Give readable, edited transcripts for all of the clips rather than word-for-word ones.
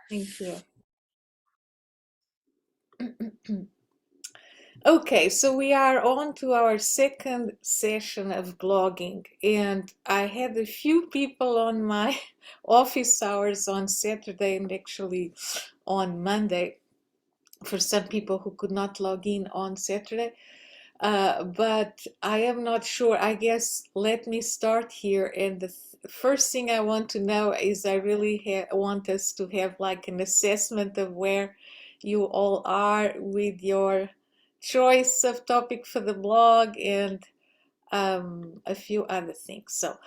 Thank you. Okay, so we are on to our second session of blogging, and I had a few people on my office hours on Saturday and actually on Monday for some people who could not log in on Saturday. But I am not sure. I guess let me start here. And the first thing I want to know is I really want us to have like an assessment of where you all are with your choice of topic for the blog and a few other things. So,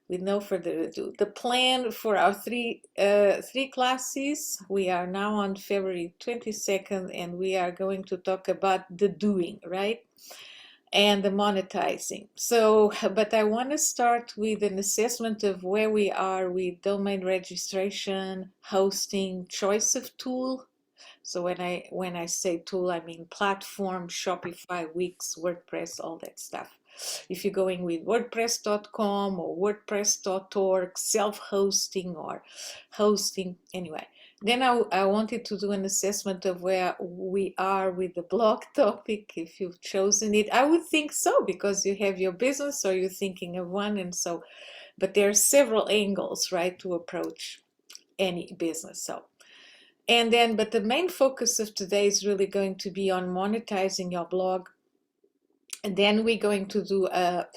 with no further ado, the plan for our three classes. We are now on February 22nd, and we are going to talk about the doing, right? And the monetizing. So, but I want to start with an assessment of where we are with domain registration, hosting, choice of tool. So when I say tool, I mean platform, Shopify, Wix, WordPress, all that stuff. If you're going with WordPress.com or WordPress.org, self-hosting or hosting, anyway. Then I wanted to do an assessment of where we are with the blog topic, if you've chosen it. I would think so, because you have your business or you're thinking of one, and so, but there are several angles, right, to approach any business. So, and then, but the main focus of today is really going to be on monetizing your blog. And then we're going to do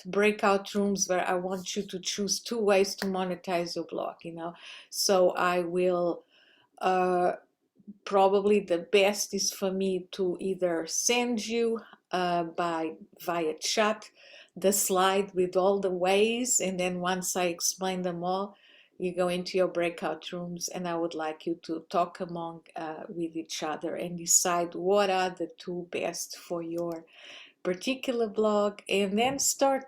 breakout rooms where I want you to choose two ways to monetize your blog. So I will probably the best is for me to either send you via chat the slide with all the ways, and then once I explain them all, you go into your breakout rooms, and I would like you to talk among with each other and decide what are the two best for your particular blog, and then start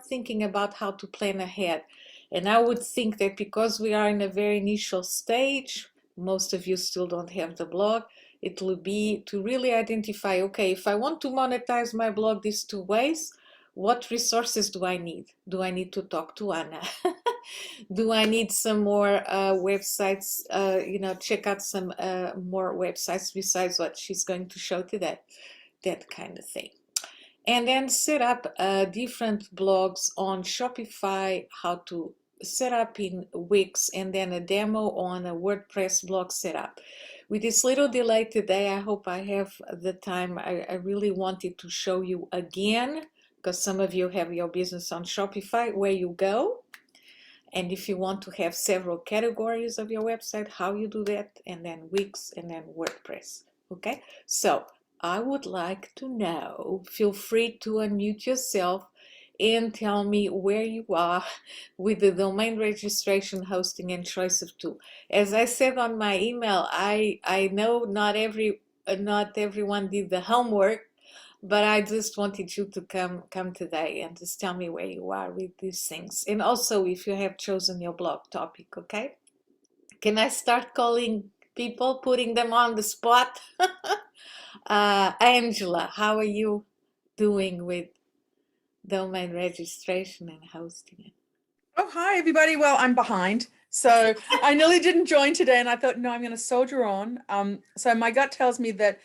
thinking about how to plan ahead. And I would think that because we are in a very initial stage, most of you still don't have the blog, it will be to really identify, okay, if I want to monetize my blog these two ways, what resources do I need? Do I need to talk to Anna? Do I need some more websites? Check out some more websites besides what she's going to show today, that kind of thing. And then set up different blogs on Shopify, how to set up in Wix, and then a demo on a WordPress blog setup. With this little delay today, I hope I have the time. I really wanted to show you again, because some of you have your business on Shopify, where you go. And if you want to have several categories of your website, how you do that, and then Wix, and then WordPress. Okay, so I would like to know, feel free to unmute yourself and tell me where you are with the domain registration, hosting, and choice of tool. As I said on my email, I know not everyone did the homework, but I just wanted you to come today and just tell me where you are with these things. And also if you have chosen your blog topic, okay? Can I start calling people, putting them on the spot? Angela, how are you doing with domain registration and hosting? Oh, hi, everybody. Well, I'm behind. So I nearly didn't join today, and I thought, no, I'm going to soldier on. So my gut tells me that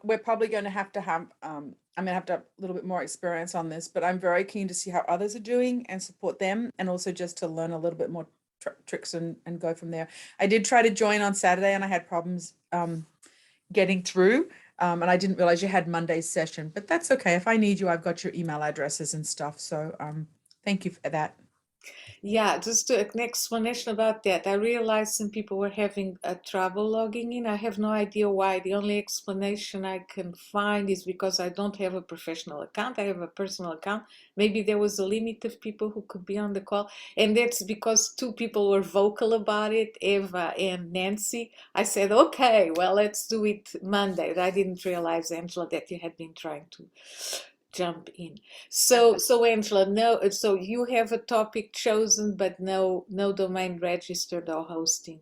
we're probably going to have I'm going to have to have a little bit more experience on this, but I'm very keen to see how others are doing and support them, and also just to learn a little bit more tricks and go from there. I did try to join on Saturday, and I had problems getting through. And I didn't realize you had Monday's session, but that's okay. If I need you, I've got your email addresses and stuff. So thank you for that. Yeah, just an explanation about that. I realized some people were having trouble logging in. I have no idea why. The only explanation I can find is because I don't have a professional account. I have a personal account. Maybe there was a limit of people who could be on the call. And that's because two people were vocal about it, Eva and Nancy. I said, okay, well, let's do it Monday. I didn't realize, Angela, that you had been trying to jump in. So Angela, no, so you have a topic chosen, but no domain registered or hosting.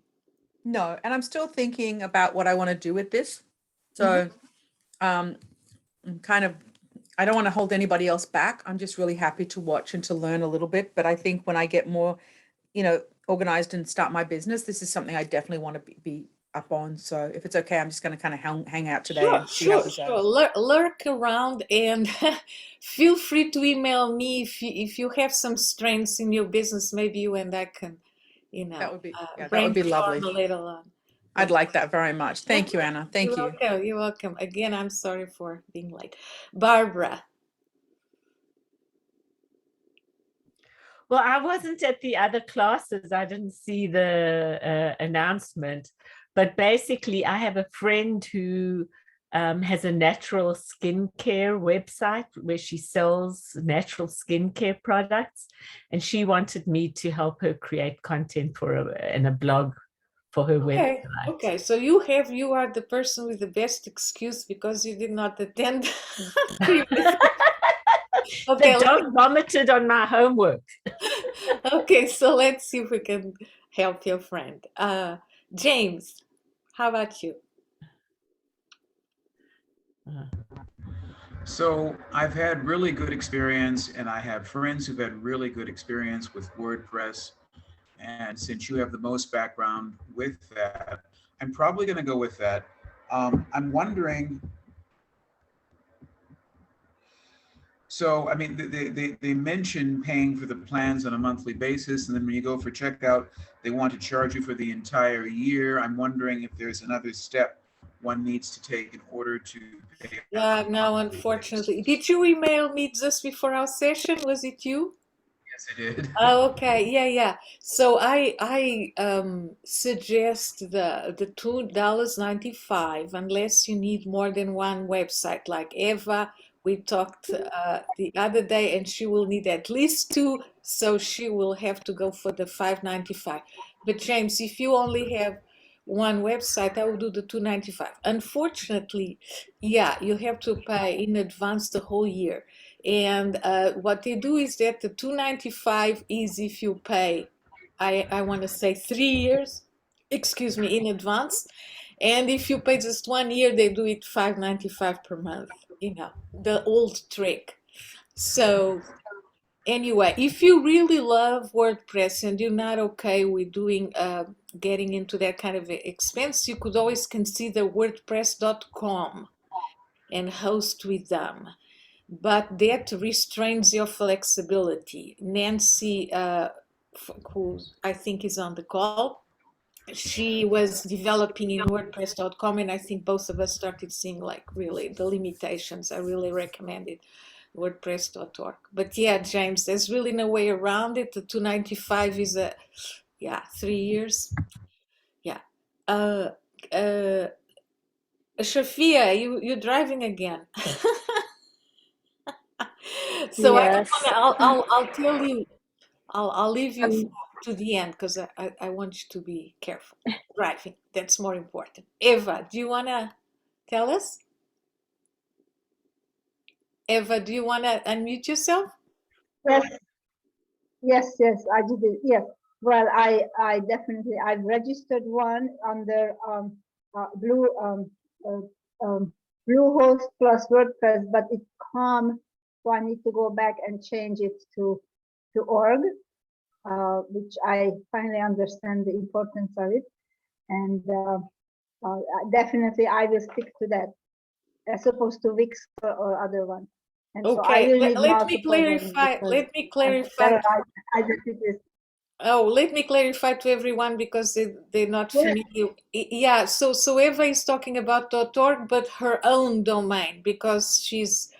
No, and I'm still thinking about what I want to do with this. Mhm. So I'm kind of, I don't want to hold anybody else back. I'm just really happy to watch and to learn a little bit. But I think when I get more, organized and start my business, this is something I definitely want to be up on. So if it's okay, I'm just going to kind of hang out today and see how this goes. Lurk around and feel free to email me if you have some strengths in your business. Maybe you and I can, That would be, yeah, that would be brainstorm lovely. a little on. I'd like that very much. Thank you, Anna. Thank you. Welcome. You're welcome. Again, I'm sorry for being late. Barbara. Well, I wasn't at the other classes. I didn't see the announcement. But basically, I have a friend who has a natural skincare website where she sells natural skincare products. And she wanted me to help her create content for and a blog for her website. Okay, so you are the person with the best excuse because you did not attend previous. Okay, the dog vomited on my homework. Okay, so let's see if we can help your friend. James, how about you? So I've had really good experience, and I have friends who've had really good experience with WordPress. And since you have the most background with that, I'm probably going to go with that. I'm wondering, so I mean, they mention paying for the plans on a monthly basis, and then when you go for checkout, they want to charge you for the entire year. I'm wondering if there's another step one needs to take in order to pay. No, unfortunately. Did you email me just before our session? Was it you? Yes, I did. Oh, okay. Yeah. So I suggest the $2.95 unless you need more than one website. Like Eva, we talked the other day, and she will need at least two, so she will have to go for the $5.95. But James, if you only have one website, I will do the $2.95. Unfortunately, yeah, you have to pay in advance the whole year. And what they do is that the $2.95 is if you pay, I want to say 3 years, excuse me, in advance. And if you pay just 1 year, they do it $5.95 per month, the old trick. So anyway, if you really love WordPress and you're not okay with doing getting into that kind of expense, you could always consider WordPress.com and host with them. But that restrains your flexibility. Nancy, who I think is on the call, she was developing in WordPress.com, and I think both of us started seeing like really the limitations. I really recommend it, WordPress.org. But yeah, James, there's really no way around it. The $2.95 is 3 years. Yeah. Shafia, you're driving again. So Yes. I'll tell you, I'll leave you to the end because I want you to be careful driving. That's more important. Eva, do you want to tell us? Eva, do you want to unmute yourself? Yes, I did it. Yes. Well, I definitely, I've registered one under Bluehost plus WordPress, but it's COM, so I need to go back and change it to org, which I finally understand the importance of it, and definitely I will stick to that as opposed to Wix or other one. And okay, so I will need let me clarify. Let me clarify. Let me clarify to everyone because they're not familiar. Yeah, so Eva is talking about .org, but her own domain because she's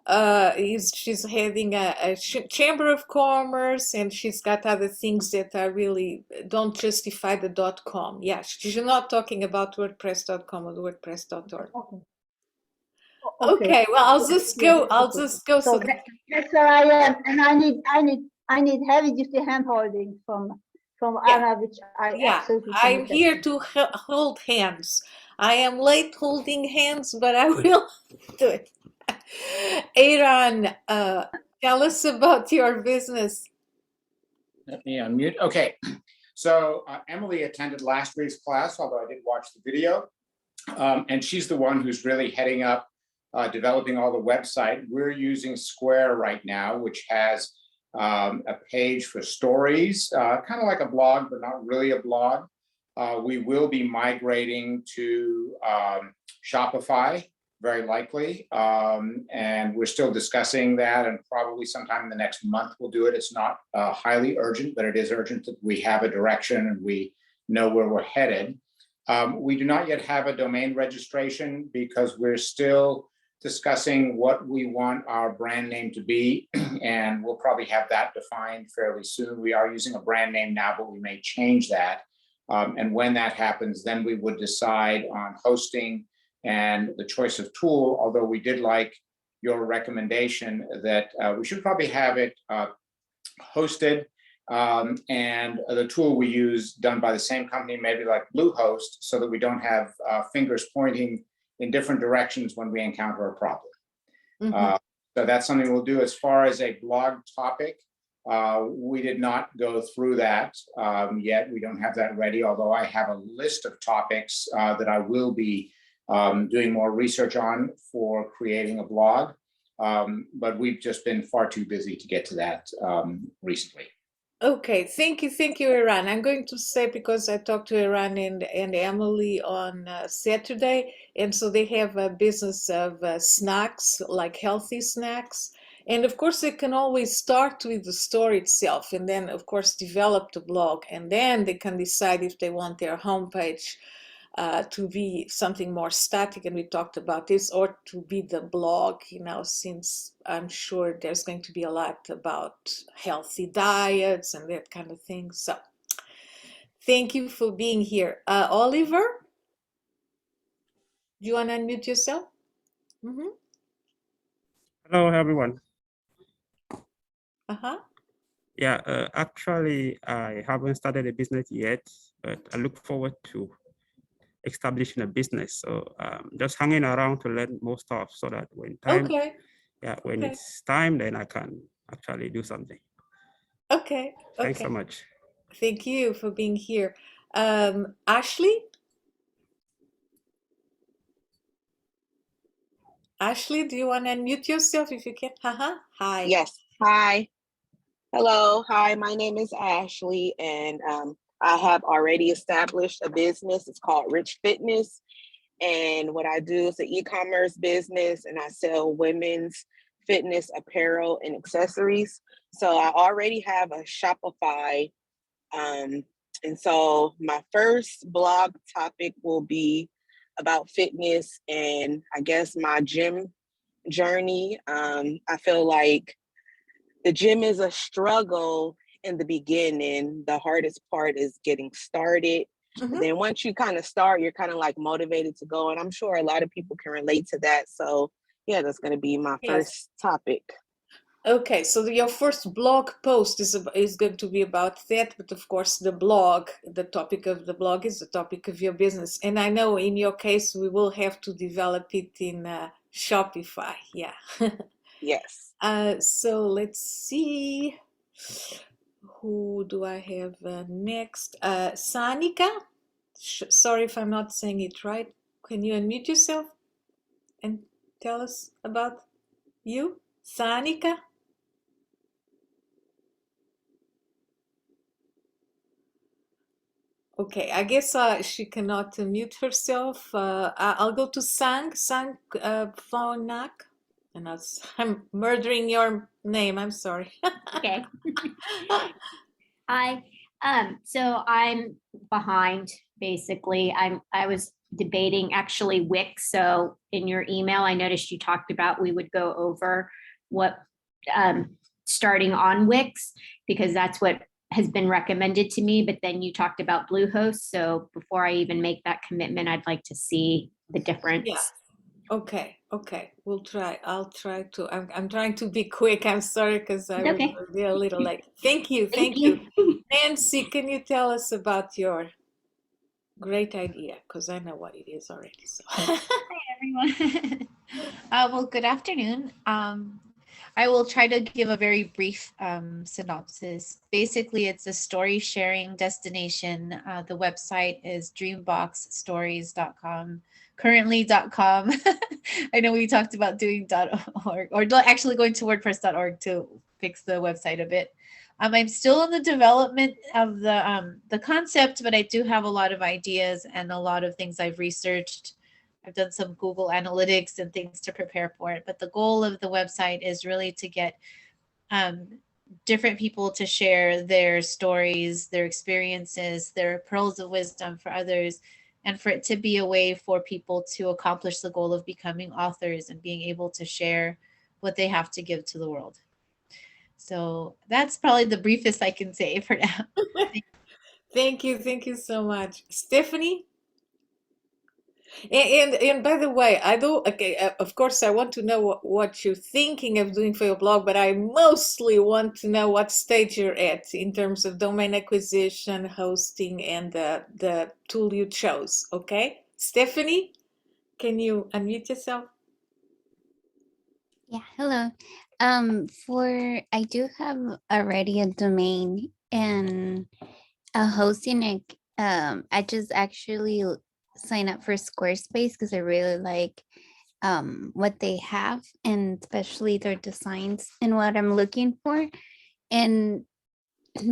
heading a chamber of commerce, and she's got other things that are really don't justify the .com. Yeah, she's not talking about WordPress.com or WordPress.org. Okay, well, I'll just go. So that's where I am, and I need heavy duty hand holding from Anna, which absolutely. I'm here to hold hands. I am late holding hands, but I will do it. Aaron, tell us about your business. Let me unmute. Okay, so Emily attended last week's class, although I did watch the video, and she's the one who's really heading up developing all the website. We're using Square right now, which has a page for stories, kind of like a blog, but not really a blog. We will be migrating to Shopify, very likely. And we're still discussing that, and probably sometime in the next month we'll do it. It's not highly urgent, but it is urgent that we have a direction and we know where we're headed. We do not yet have a domain registration because we're still discussing what we want our brand name to be, and we'll probably have that defined fairly soon. We are using a brand name now, but we may change that. And when that happens, then we would decide on hosting and the choice of tool, although we did like your recommendation that we should probably have it hosted, and the tool we use done by the same company, maybe like Bluehost, so that we don't have fingers pointing in different directions when we encounter a problem. Mhm. So that's something we'll do. As far as a blog topic, we did not go through that yet. We don't have that ready, although I have a list of topics that I will be doing more research on for creating a blog. But we've just been far too busy to get to that recently. Okay, thank you, Iran. I'm going to say, because I talked to Iran and Emily on Saturday, and so they have a business of snacks, like healthy snacks. And of course, they can always start with the store itself, and then, of course, develop the blog, and then they can decide if they want their homepage to be something more static, and we talked about this, or to be the blog, since I'm sure there's going to be a lot about healthy diets and that kind of thing. So thank you for being here. Oliver, do you want to unmute yourself? Mm-hmm. Hello, everyone. Uh-huh. Yeah, actually, I haven't started a business yet, but I look forward to establishing a business. So just hanging around to learn more stuff so that when Okay. it's time, then I can actually do something. Okay. Thanks so much. Thank you for being here. Ashley? Ashley, do you want to unmute yourself if you can? Hi. Yes. Hi. Hello. Hi. My name is Ashley, and I have already established a business. It's called Rich Fitness. And what I do is an e-commerce business, and I sell women's fitness apparel and accessories. So I already have a Shopify. And so my first blog topic will be about fitness and I guess my gym journey. I feel like the gym is a struggle in the beginning. The hardest part is getting started. Mhm. And then once you kind of start, you're kind of like motivated to go. And I'm sure a lot of people can relate to that. So yeah, that's going to be my Yes. first topic. Okay, so your first blog post is going to be about that, but of course the topic of the blog is the topic of your business. And I know in your case, we will have to develop it in Shopify, yeah. Yes. So let's see, who do I have next? Sanika, sorry if I'm not saying it right. Can you unmute yourself and tell us about you? Sanika? Okay, I guess she cannot mute herself. I'll go to Sang Phonak, and I'm murdering your name. I'm sorry. Okay. Hi. So I'm behind basically. I was debating actually Wix. So in your email, I noticed you talked about we would go over what starting on Wix, because that's what has been recommended to me. But then you talked about Bluehost. So before I even make that commitment, I'd like to see the difference. Yeah. Okay. We'll try. I'll try to. I'm trying to be quick. I'm sorry because I was a little late. Thank you. Nancy, can you tell us about your great idea? Because I know what it is already. So. Hi, everyone. Well, good afternoon. I will try to give a very brief synopsis. Basically, it's a story sharing destination. The website is dreamboxstories.com, currently.com. I know we talked about doing .org, or actually going to WordPress.org to fix the website a bit. I'm still in the development of the concept, but I do have a lot of ideas and a lot of things I've researched. I've done some Google Analytics and things to prepare for it. But the goal of the website is really to get different people to share their stories, their experiences, their pearls of wisdom for others, and for it to be a way for people to accomplish the goal of becoming authors and being able to share what they have to give to the world. So that's probably the briefest I can say for now. Thank you so much. Stephanie? And by the way, I do, okay, of course, I want to know what you're thinking of doing for your blog, but I mostly want to know what stage you're at in terms of domain acquisition, hosting, and the tool you chose. Okay, Stephanie, can you unmute yourself? Yeah, hello. I do have already a domain and a hosting. I just actually signed up for Squarespace because I really like what they have, and especially their designs and what I'm looking for. And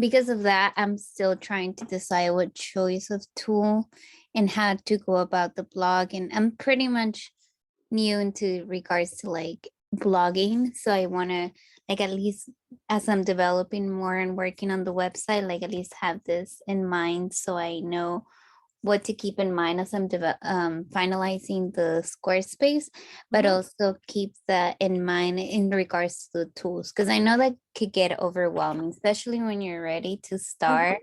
because of that, I'm still trying to decide what choice of tool and how to go about the blog. And I'm pretty much new into regards to like blogging. So I want to like at least as I'm developing more and working on the website, like at least have this in mind so I know what to keep in mind as I'm finalizing the Squarespace, but also keep that in mind in regards to the tools, because I know that could get overwhelming, especially when you're ready to start.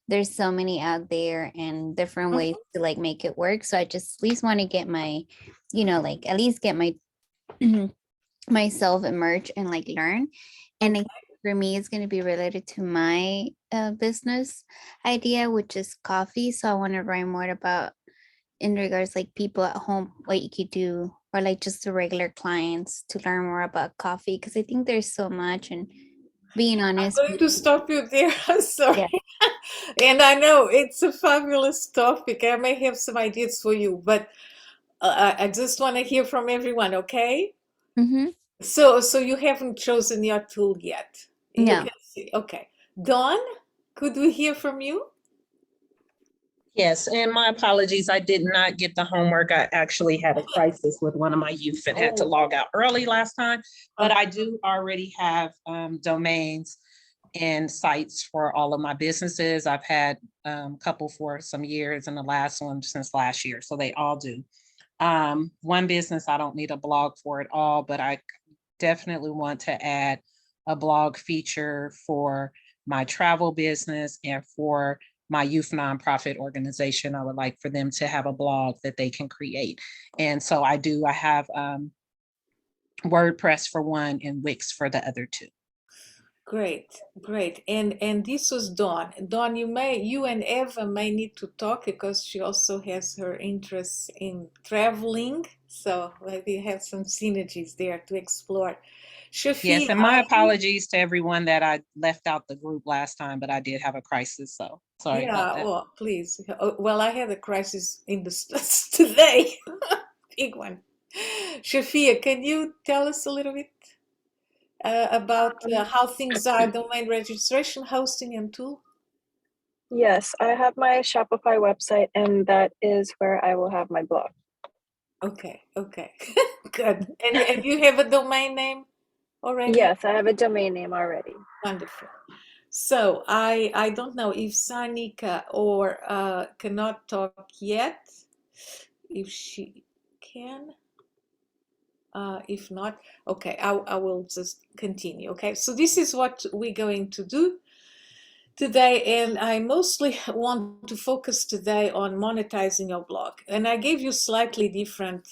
There's so many out there and different ways to like make it work. So I just at least want to get my, like at least get my myself immersed and like learn. And I think for me, it's going to be related to my business idea, which is coffee. So I want to write more about in regards like people at home, what you could do, or like just the regular clients to learn more about coffee, because I think there's so much. And being honest, I'm going to stop you there. I'm sorry. And I know it's a fabulous topic. I may have some ideas for you, but I just want to hear from everyone, okay? So you haven't chosen your tool yet. You No. can see. Okay. Dawn, could we hear from you? Yes, and my apologies. I did not get the homework. I actually had a crisis with one of my youth and had to log out early last time, but I do already have domains and sites for all of my businesses. I've had a couple for some years and the last one since last year, so they all do. One business I don't need a blog for at all, but I definitely want to add a blog feature for my travel business and for my youth nonprofit organization. I would like for them to have a blog that they can create. And so I have WordPress for one and Wix for the other two. Great. And this was Dawn. Dawn, you and Eva may need to talk because she also has her interests in traveling. So maybe you have some synergies there to explore. Shafia, yes, and my apologies to everyone that I left out the group last time, but I did have a crisis, so sorry about that. Well, please. Well, I had a crisis in the today, big one. Shafia, can you tell us a little bit about how things are, domain registration, hosting, and tool? Yes, I have my Shopify website, and that is where I will have my blog. Okay, good. And you have a domain name already? Yes, I have a domain name already. Wonderful. So I don't know if Sanika or cannot talk yet. If she can. If not, okay, I will just continue. Okay, so this is what we're going to do today, and I mostly want to focus today on monetizing your blog. And I gave you slightly different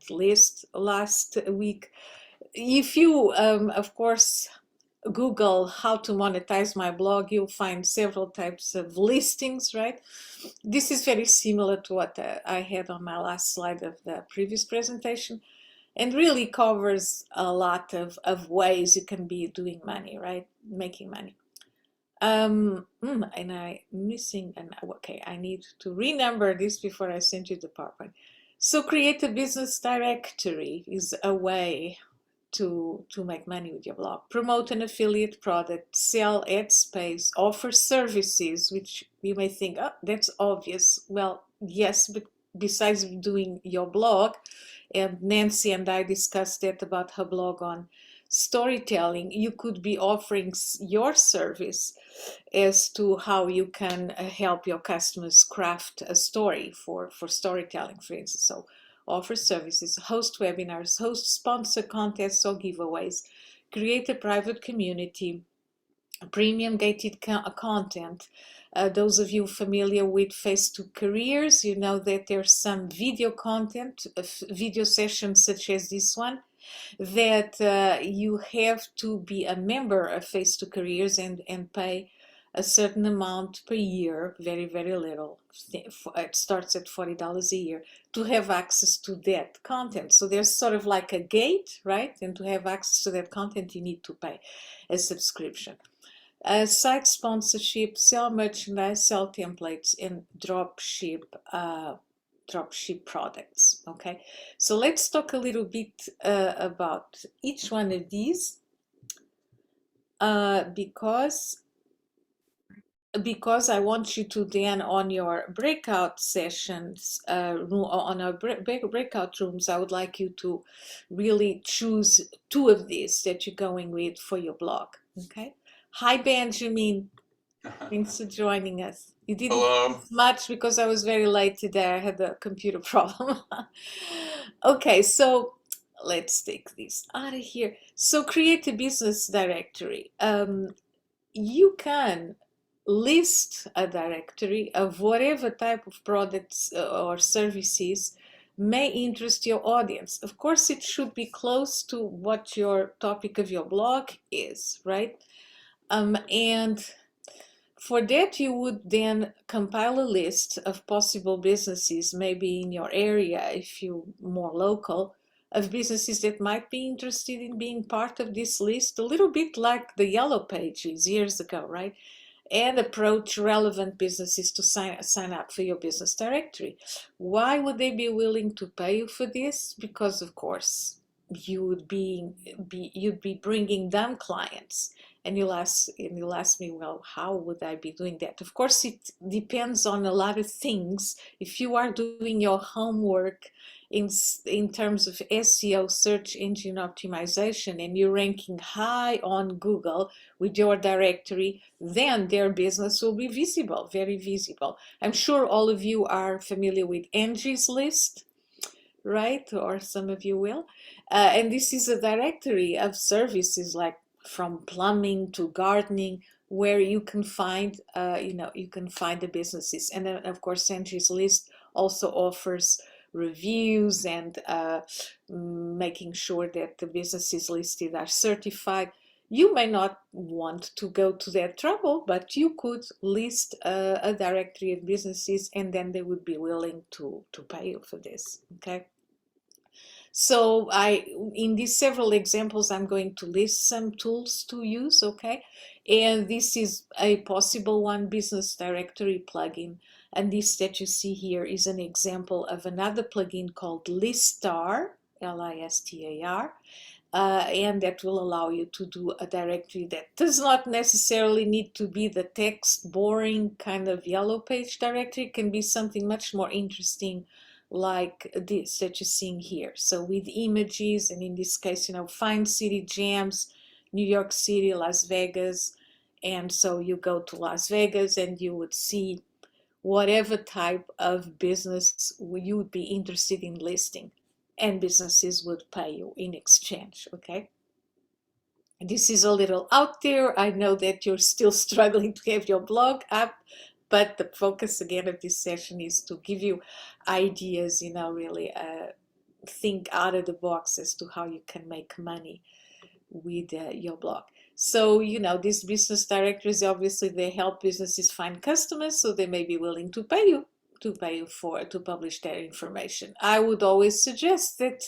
list last week. If you, of course, Google how to monetize my blog, you'll find several types of listings, right? This is very similar to what I had on my last slide of the previous presentation, and really covers a lot of ways you can be doing money, right? Making money. And I missing, and okay, I need to renumber this before I send you the PowerPoint. So create a business directory is a way to make money with your blog. Promote an affiliate product, sell ad space, offer services, which you may think, oh, that's obvious. Well, yes, but besides doing your blog, and Nancy and I discussed that about her blog on storytelling, you could be offering your service as to how you can help your customers craft a story for storytelling, for instance. So offer services, host webinars, host sponsor contests or giveaways, create a private community, premium gated content. Those of you familiar with Face to Careers, you know that there's some video content, video sessions such as this one, that you have to be a member of Face to Careers and pay a certain amount per year, very, very little. It starts at $40 a year to have access to that content. So there's sort of like a gate, right? And to have access to that content, you need to pay a subscription. Site sponsorship, sell merchandise, sell templates, and drop ship products. Okay, so let's talk a little bit about each one of these because I want you to then on your breakout sessions, on our breakout rooms, I would like you to really choose two of these that you're going with for your blog. Okay. Hi, Benjamin. Thanks for joining us. You didn't Hello. much because I was very late today. I had a computer problem. Okay, so let's take this out of here. So create a business directory. You can list a directory of whatever type of products or services may interest your audience. Of course, it should be close to what your topic of your blog is, right? And for that, you would then compile a list of possible businesses, maybe in your area, if you're more local, of businesses that might be interested in being part of this list, a little bit like the Yellow Pages years ago, right? And approach relevant businesses to sign up for your business directory. Why would they be willing to pay you for this? Because, of course, you'd be bringing them clients. And you'll ask me, well, how would I be doing that? Of course, it depends on a lot of things. If you are doing your homework in terms of SEO, search engine optimization, and you're ranking high on Google with your directory, then their business will be visible, very visible. I'm sure all of you are familiar with Angie's List, right? Or some of you will. And this is a directory of services like from plumbing to gardening, where you can find, you can find the businesses. And then, of course, Angie's List also offers reviews and making sure that the businesses listed are certified. You may not want to go to that trouble, but you could list a directory of businesses and then they would be willing to pay you for this, okay? So in these several examples, I'm going to list some tools to use, okay? And this is a possible one, business directory plugin. And this that you see here is an example of another plugin called Listar, Listar. And that will allow you to do a directory that does not necessarily need to be the text, boring kind of Yellow Page directory. It can be something much more interesting like this that you're seeing here. So with images, and in this case, find city gems, New York City, Las Vegas. And so you go to Las Vegas and you would see whatever type of business you would be interested in listing, and businesses would pay you in exchange, okay? This is a little out there. I know that you're still struggling to have your blog up, but the focus again of this session is to give you ideas, really think out of the box as to how you can make money with your blog. So, these business directories, obviously they help businesses find customers, so they may be willing to pay you to publish their information. I would always suggest that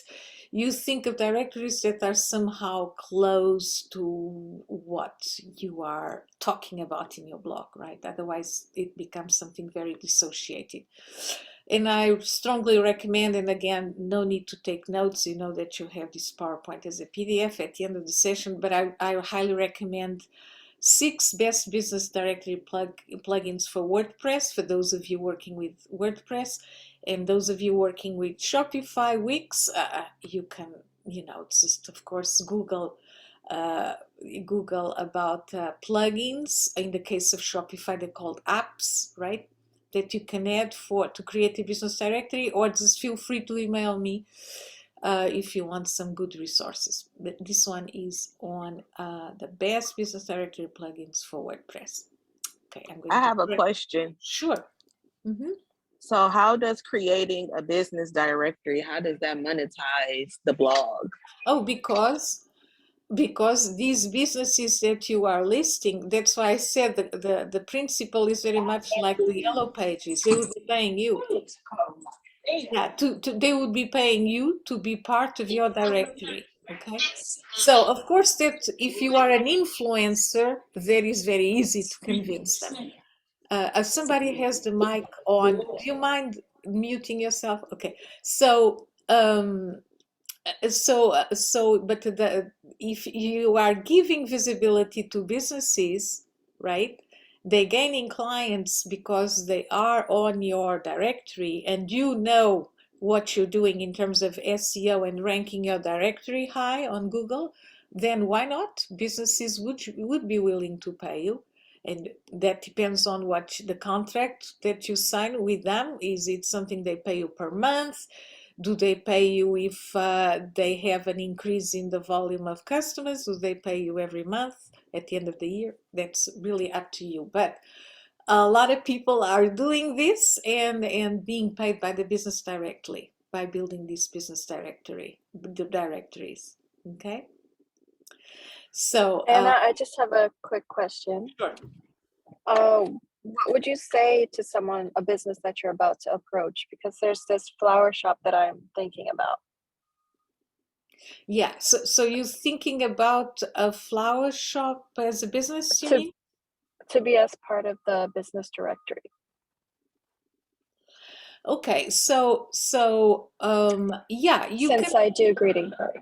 you think of directories that are somehow close to what you are talking about in your blog, right? Otherwise, it becomes something very dissociated. And I strongly recommend, and again, no need to take notes, you know that you have this PowerPoint as a PDF at the end of the session, but I highly recommend 6 best business directory plugins for WordPress, for those of you working with WordPress. And those of you working with Shopify, Wix, you can, you know, just of course Google about plugins. In the case of Shopify, they're called apps, right? That you can add to create a business directory, or just feel free to email me if you want some good resources. But this one is on the best business directory plugins for WordPress. Okay, I'm going I to have a question. Sure. Mm-hmm. So how does creating a business directory, how does that monetize the blog? Oh, because these businesses that you are listing, that's why I said the principle is very much like the yellow pages. They would be paying you. Yeah, they would be paying you to be part of your directory. Okay. So of course that if you are an influencer, that is very easy to convince them. If somebody has the mic on, do you mind muting yourself? Okay. So but if you are giving visibility to businesses, right, they're gaining clients because they are on your directory, and you know what you're doing in terms of SEO and ranking your directory high on Google, then why not? Businesses would be willing to pay you. And that depends on what the contract that you sign with them. Is it something they pay you per month? Do they pay you if they have an increase in the volume of customers? Do they pay you every month at the end of the year? That's really up to you. But a lot of people are doing this and being paid by the business directly by building these business directories. Okay. So Anna, I just have a quick question. Sure. What would you say to someone, a business that you're about to approach? Because there's this flower shop that I'm thinking about. Yeah, so you're thinking about a flower shop as a business, you mean? To be as part of the business directory. Okay, so yeah, Since I do greeting cards.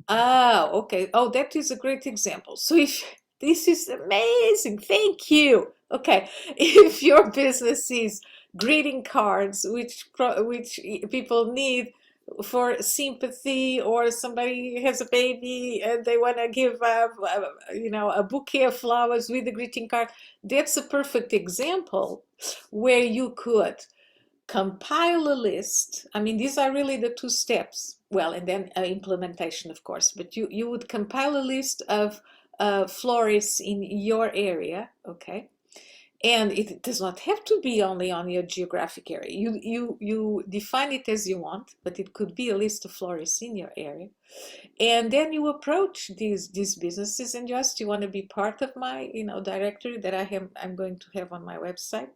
Ah, okay. Oh, that is a great example. So if this is amazing, thank you. Okay, if your business is greeting cards, which people need for sympathy, or somebody has a baby and they want to give a bouquet of flowers with a greeting card, that's a perfect example where you could compile a list. I mean, these are really the 2 steps. Well, and then implementation, of course, but you would compile a list of florists in your area, okay? And it does not have to be only on your geographic area. You define it as you want, but it could be a list of florists in your area. And then you approach these businesses and just, you want to be part of my directory that I'm going to have on my website.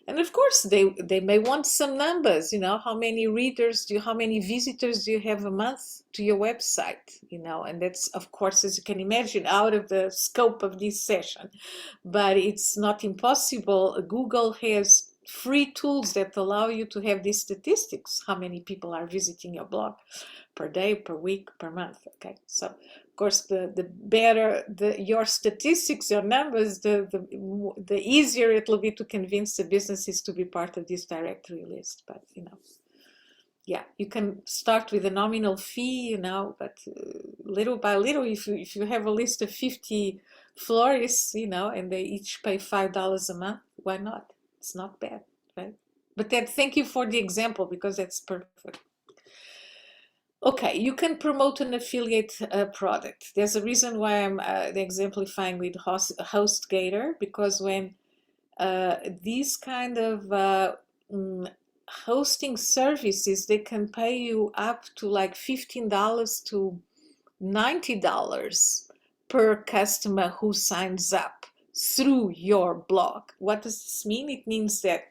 And of course, they may want some numbers, how many readers how many visitors do you have a month to your website, and that's, of course, as you can imagine, out of the scope of this session. But it's not impossible. Google has free tools that allow you to have these statistics, how many people are visiting your blog per day, per week, per month. Okay, so of course the better your statistics, your numbers, the easier it will be to convince the businesses to be part of this directory list. But yeah, you can start with a nominal fee, but little by little, if you have a list of 50 florists, and they each pay $5 a month, why not? It's not bad, right? But thank you for the example, because that's perfect. Okay, you can promote an affiliate product. There's a reason why I'm exemplifying with HostGator, because when these kind of hosting services, they can pay you up to like $15 to $90 per customer who signs up through your blog. What does this mean? It means that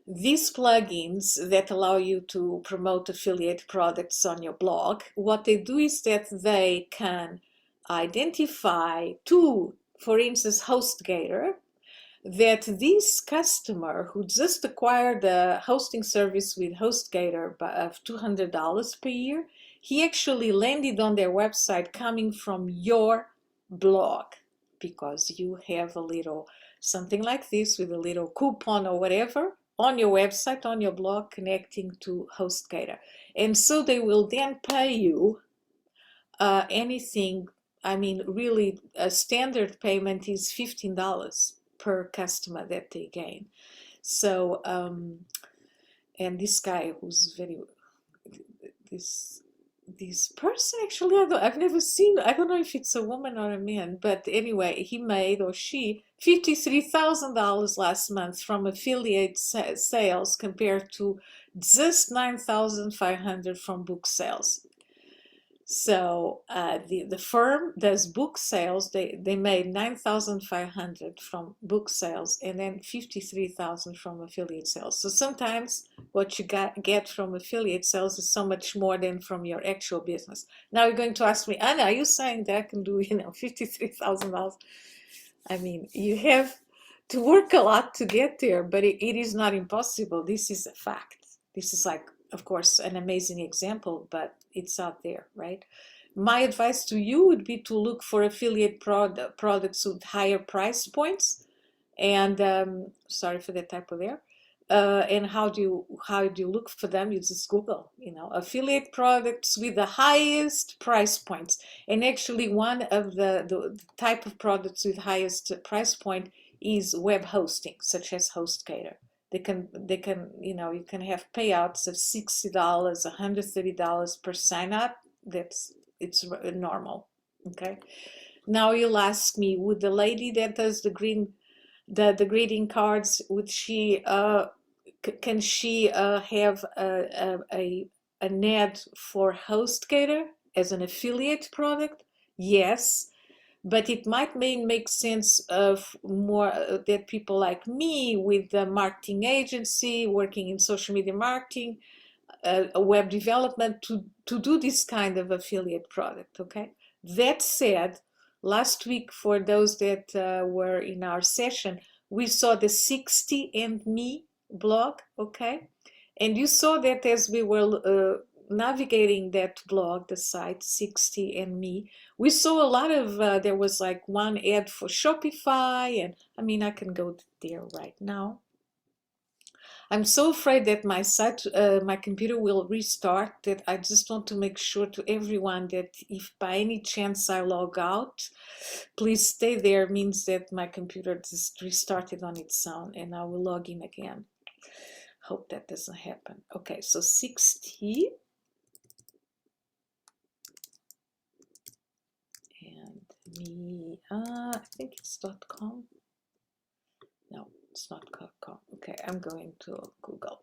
these plugins that allow you to promote affiliate products on your blog, what they do is that they can identify for instance, HostGator, that this customer who just acquired a hosting service with HostGator of $200 per year, he actually landed on their website coming from your blog, because you have a little something like this with a little coupon or whatever on your website, on your blog, connecting to HostGator. And so they will then pay you anything. I mean, really, a standard payment is $15 per customer that they gain. So, and this guy who's very, this person actually, I've never seen, I don't know if it's a woman or a man, but anyway, he made, or she, $53,000 last month from affiliate sales compared to just 9,500 from book sales. So the firm does book sales. They made 9,500 from book sales and then 53,000 from affiliate sales. So sometimes what you get from affiliate sales is so much more than from your actual business. Now you're going to ask me, Anna, are you saying that I can do, $53,000? I mean, you have to work a lot to get there, but it is not impossible. This is a fact. This is like, of course, an amazing example, but it's out there, right? My advice to you would be to look for affiliate products with higher price points. And sorry for that typo there. And how do you look for them? You just Google, affiliate products with the highest price points. And actually, one of the type of products with highest price point is web hosting, such as HostGator. They can, you can have payouts of $60, $130 per sign up. It's normal. Okay. Now you'll ask me, would the lady that does the greeting cards, would she can she have an ad for HostGator as an affiliate product? Yes. But it might make sense of more that people like me with the marketing agency, working in social media marketing, web development, to do this kind of affiliate product, okay? That said, last week, for those that were in our session, we saw the 60andMe blog, okay? And you saw that as we were navigating that blog, the site 60andMe, we saw a lot of, there was like one ad for Shopify, and I mean, I can go there right now. I'm so afraid that my site, my computer will restart, that I just want to make sure to everyone that if by any chance I log out, please stay there. Means that my computer just restarted on its own and I will log in again. Hope that doesn't happen. Okay, so 60. Me, I think it's .com. No, it's not .com. Okay, I'm going to Google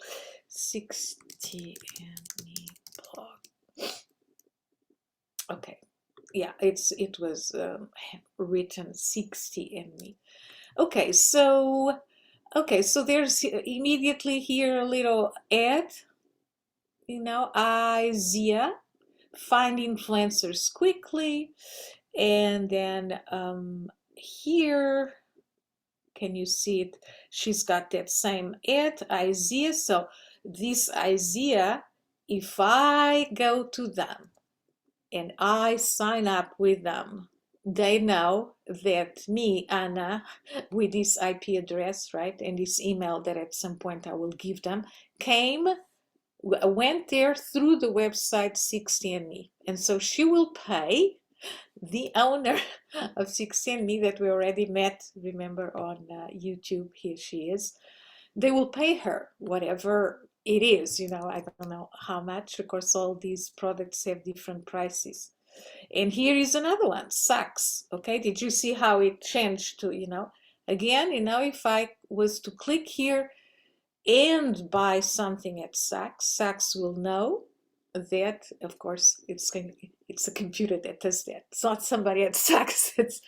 60andMe blog. Okay, yeah, it was written 60andMe. Okay, so there's immediately here a little ad. Isaiah, find influencers quickly. And then here, can you see it? She's got that same ad, Isaiah. So this Isaiah, if I go to them and I sign up with them, they know that me, Anna, with this IP address, right, and this email that at some point I will give them, went there through the website 60andMe. And so she will pay the owner of 60andMe that we already met, remember, on YouTube. Here she is. They will pay her whatever it is, I don't know how much. Of course, all these products have different prices. And here is another one, Saks. Okay, did you see how it changed to, again, if I was to click here and buy something at Saks, Saks will know that, of course, it's a computer that does that. It's not somebody at Saks. It's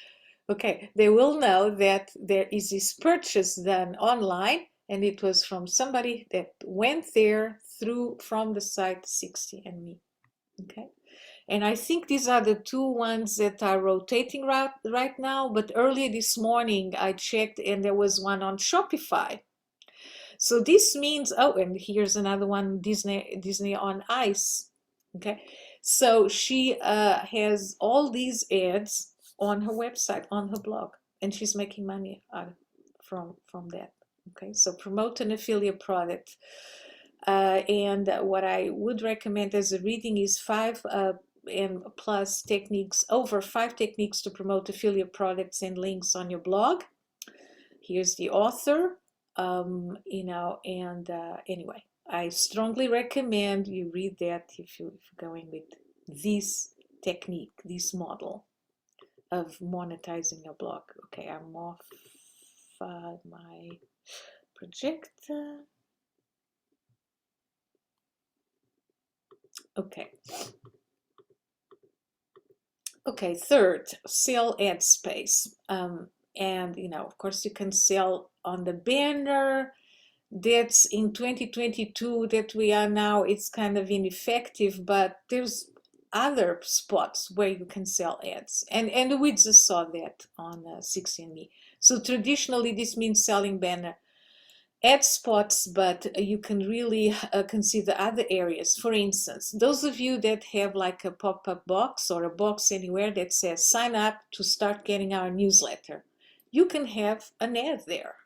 okay. They will know that there is this purchase done online, and it was from somebody that went there from the site 60andMe. Okay, And I think these are the two ones that are rotating right now. But earlier this morning, I checked and there was one on Shopify. So this means, oh, and here's another one, Disney on Ice. Okay. So she has all these ads on her website, on her blog, and she's making money from that. Okay. So promote an affiliate product. And what I would recommend as a reading is 5 and plus techniques, over 5 techniques to promote affiliate products and links on your blog. Here's the author, you know, and anyway, I strongly recommend you read that if you're going with this technique, this model of monetizing your blog. Okay, I'm off my projector. Okay. Okay, third, sell ad space. And, you know, of course, you can sell on the banner. That's in 2022 that we are now, it's kind of ineffective, but there's other spots where you can sell ads. And we just saw that on 16Me. So traditionally, this means selling banner ad spots, but you can really consider other areas. For instance, those of you that have like a pop-up box or a box anywhere that says sign up to start getting our newsletter, you can have an ad there.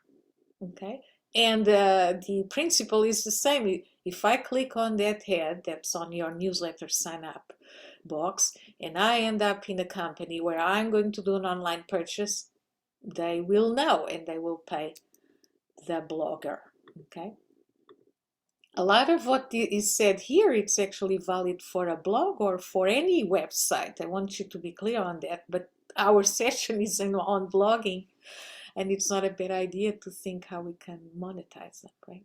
Okay, and the principle is the same. If I click on that ad that's on your newsletter sign up box and I end up in a company where I'm going to do an online purchase, they will know and they will pay the blogger. Okay, a lot of what is said here, it's actually valid for a blog or for any website. I want you to be clear on that, but our session is on blogging, and it's not a bad idea to think how we can monetize that, right?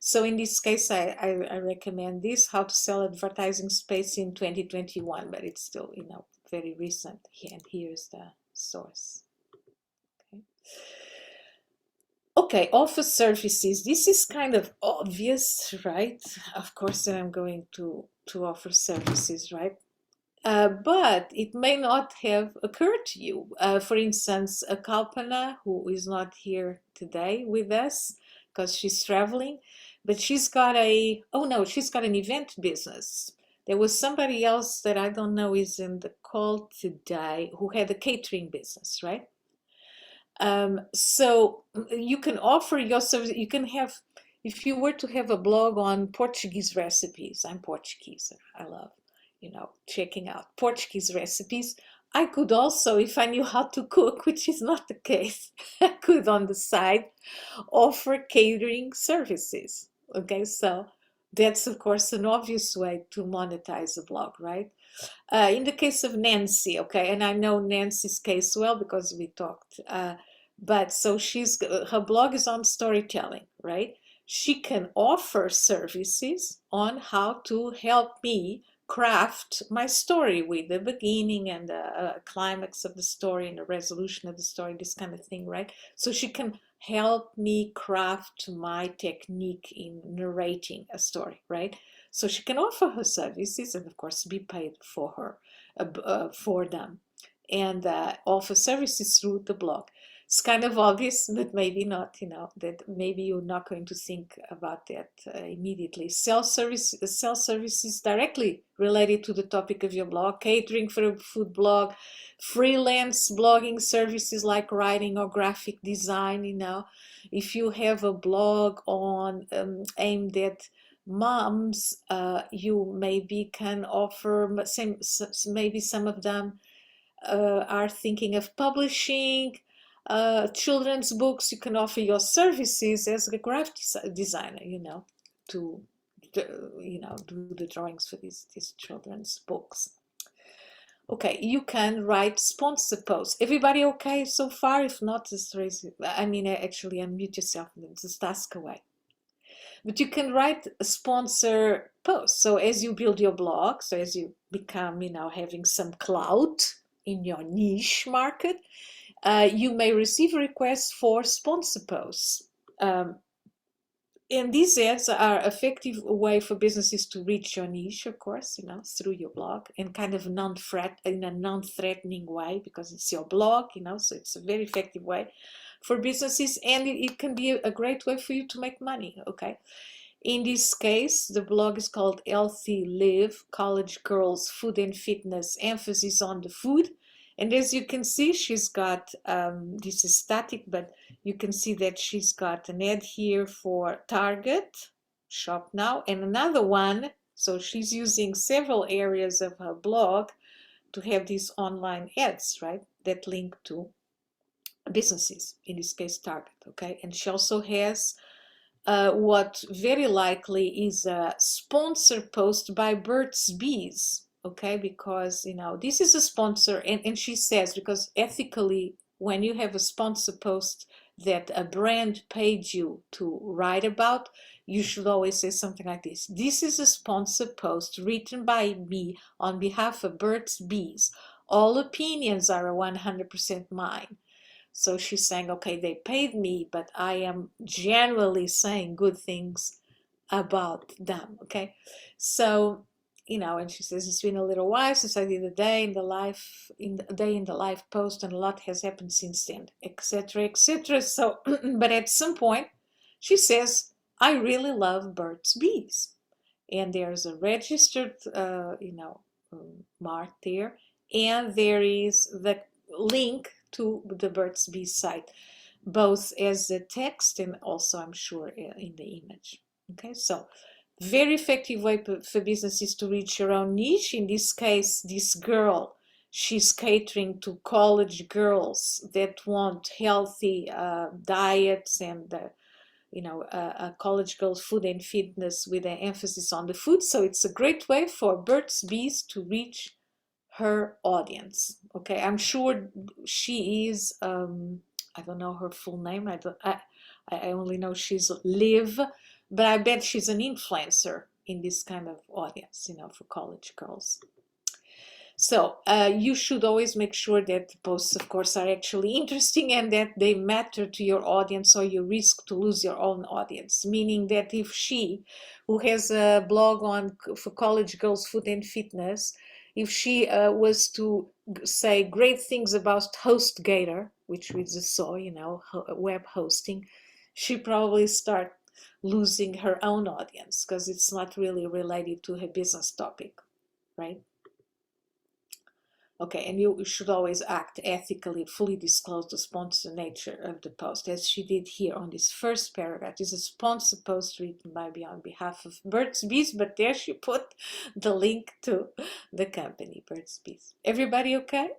So in this case, I recommend this, how to sell advertising space in 2021, but it's still, you know, very recent. And here's the source. Okay, offer services. This is kind of obvious, right? Of course that I'm going to offer services, right? But it may not have occurred to you. For instance, Kalpana, who is not here today with us because she's traveling, but she's got she's got an event business. There was somebody else that I don't know is in the call today who had a catering business, right? So you can offer your service. You can have, if you were to have a blog on Portuguese recipes, I'm Portuguese, I love, you know, checking out Portuguese recipes. I could also, if I knew how to cook, which is not the case, I could on the side offer catering services. Okay, so that's of course an obvious way to monetize a blog, right? In the case of Nancy, okay, and I know Nancy's case well because we talked, but so her blog is on storytelling, right? She can offer services on how to help me craft my story with the beginning and the climax of the story and the resolution of the story, this kind of thing, right? So she can help me craft my technique in narrating a story, right? So she can offer her services and of course be paid for them, and offer services through the blog. It's kind of obvious, but maybe not, you know, that maybe you're not going to think about that immediately. Sell services directly related to the topic of your blog, catering for a food blog, freelance blogging services like writing or graphic design, you know. If you have a blog on aimed at moms, you maybe can offer, maybe some of them are thinking of publishing children's books. You can offer your services as a graphic designer, you know, to you know, do the drawings for these children's books. Okay, you can write sponsor posts. Everybody okay so far? If not, just raise it. I mean, actually unmute yourself and just ask away. But you can write a sponsor post. So as you build your blog, so as you become, you know, having some clout in your niche market, you may receive requests for sponsor posts. And these ads are effective way for businesses to reach your niche, of course, through your blog, and kind of in a non-threatening way, because it's your blog, so it's a very effective way for businesses, and it can be a great way for you to make money, okay? In this case, the blog is called Healthy Live, College Girls Food and Fitness, emphasis on the food. And as you can see, she's got, this is static, but you can see that she's got an ad here for Target, shop now, and another one. So she's using several areas of her blog to have these online ads, right, that link to businesses, in this case Target, okay? And she also has what very likely is a sponsor post by Burt's Bees, okay? Because, this is a sponsor, and she says, because ethically, when you have a sponsor post that a brand paid you to write about, you should always say something like this. This is a sponsor post written by me on behalf of Burt's Bees. All opinions are 100% mine. So she's saying, okay, they paid me, but I am generally saying good things about them, okay? So, and she says, it's been a little while since I did a day in the life post, and a lot has happened since then, etc., etc. So, but at some point, she says, I really love Burt's Bees. And there's a registered, mark there, and there is the link to the Burt's Bees site, both as a text and also, I'm sure, in the image. Okay, so very effective way for businesses to reach your own niche. In this case, this girl, she's catering to college girls that want healthy diets and college girls food and fitness with an emphasis on the food. So it's a great way for Burt's Bees to reach her audience. Okay, I'm sure she is, I don't know her full name. I only know she's Liv, but I bet she's an influencer in this kind of audience, for college girls. So you should always make sure that the posts, of course, are actually interesting and that they matter to your audience, or you risk to lose your own audience. Meaning that if she, who has a blog for college girls food and fitness, if she was to say great things about HostGator, which we just saw, web hosting, she probably start losing her own audience because it's not really related to her business topic, right? Okay, and you should always act ethically, fully disclose the sponsor nature of the post, as she did here on this first paragraph. This is a sponsor post written by me on behalf of Burt's Bees, but there she put the link to the company, Burt's Bees. Everybody okay?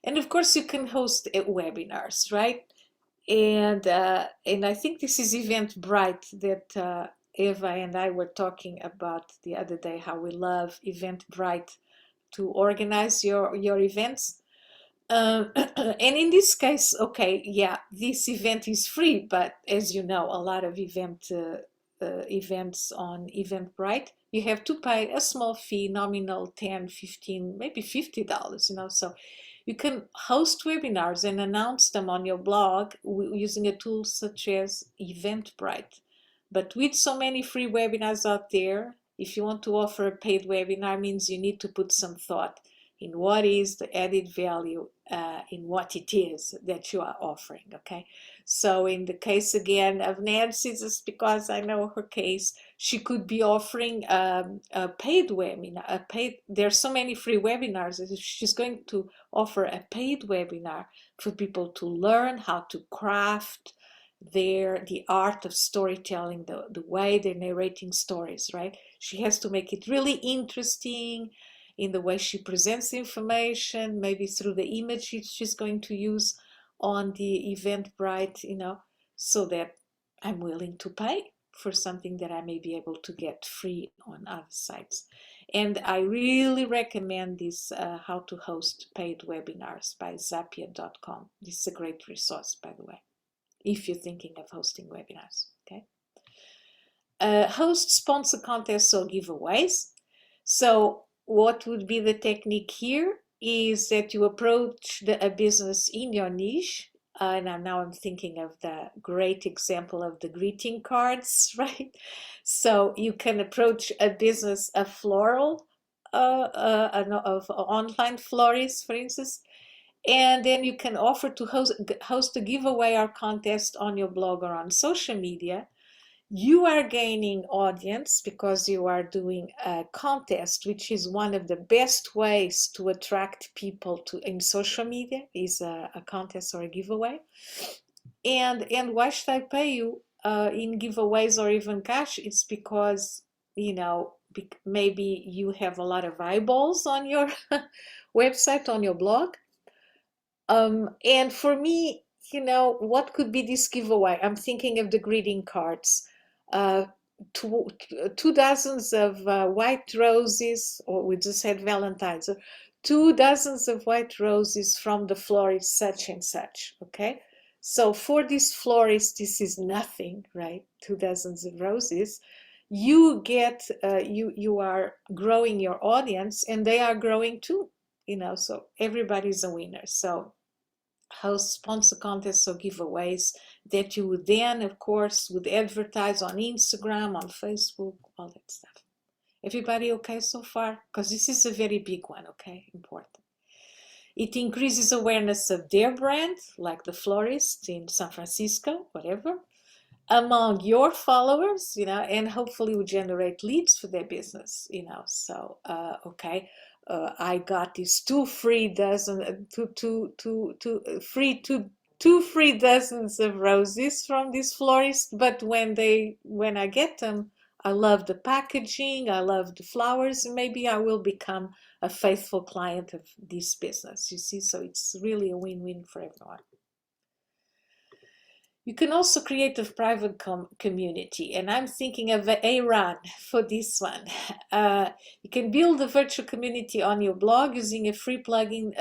And of course, you can host webinars, right? And I think this is Eventbrite that Eva and I were talking about the other day, how we love Eventbrite to organize your events. And in this case, okay, yeah, this event is free, but as you know, a lot of events on Eventbrite, you have to pay a small fee, nominal 10, 15, maybe $50, so you can host webinars and announce them on your blog using a tool such as Eventbrite. But with so many free webinars out there, if you want to offer a paid webinar, means you need to put some thought in what is the added value in what it is that you are offering, okay? So in the case again of Nancy, just because I know her case, she could be offering a paid webinar, there's so many free webinars, that if she's going to offer a paid webinar for people to learn how to craft the art of storytelling, the way they're narrating stories, right? She has to make it really interesting in the way she presents the information, maybe through the image she's going to use on the Eventbrite, so that I'm willing to pay for something that I may be able to get free on other sites. And I really recommend this How to Host Paid Webinars by Zapier.com. This is a great resource, by the way, if you're thinking of hosting webinars, okay? Host sponsor contests or giveaways. So what would be the technique here is that you approach a business in your niche and now I'm thinking of the great example of the greeting cards, right? So you can approach a business, a floral, of online florist, for instance, and then you can offer to host a giveaway or contest on your blog or on social media. You are gaining audience because you are doing a contest, which is one of the best ways to attract people to in social media, is a contest or a giveaway. And why should I pay you in giveaways or even cash? It's because, you know, maybe you have a lot of eyeballs on your website, on your blog. And for me, you know, what could be this giveaway? I'm thinking of the greeting cards. Two dozens of white roses, or we just had Valentine's, 2 dozens of white roses from the florist such and such, okay? So for this florist, this is nothing, right? 2 dozens of roses. You get, you are growing your audience and they are growing too, you know, so everybody's a winner. So host sponsor contests or giveaways that you would then, of course, would advertise on Instagram, on Facebook, all that stuff. Everybody okay so far? Because this is a very big one, okay? Important. It increases awareness of their brand, like the florist in San Francisco, whatever, among your followers, you know, and hopefully will generate leads for their business, you know. So, okay. I got these two free dozens of roses from this florist, but when I get them, I love the packaging, I love the flowers, and maybe I will become a faithful client of this business, you see. So it's really a win-win for everyone. You can also create a private community, and I'm thinking of a run for this one. You can build a virtual community on your blog using a free plugin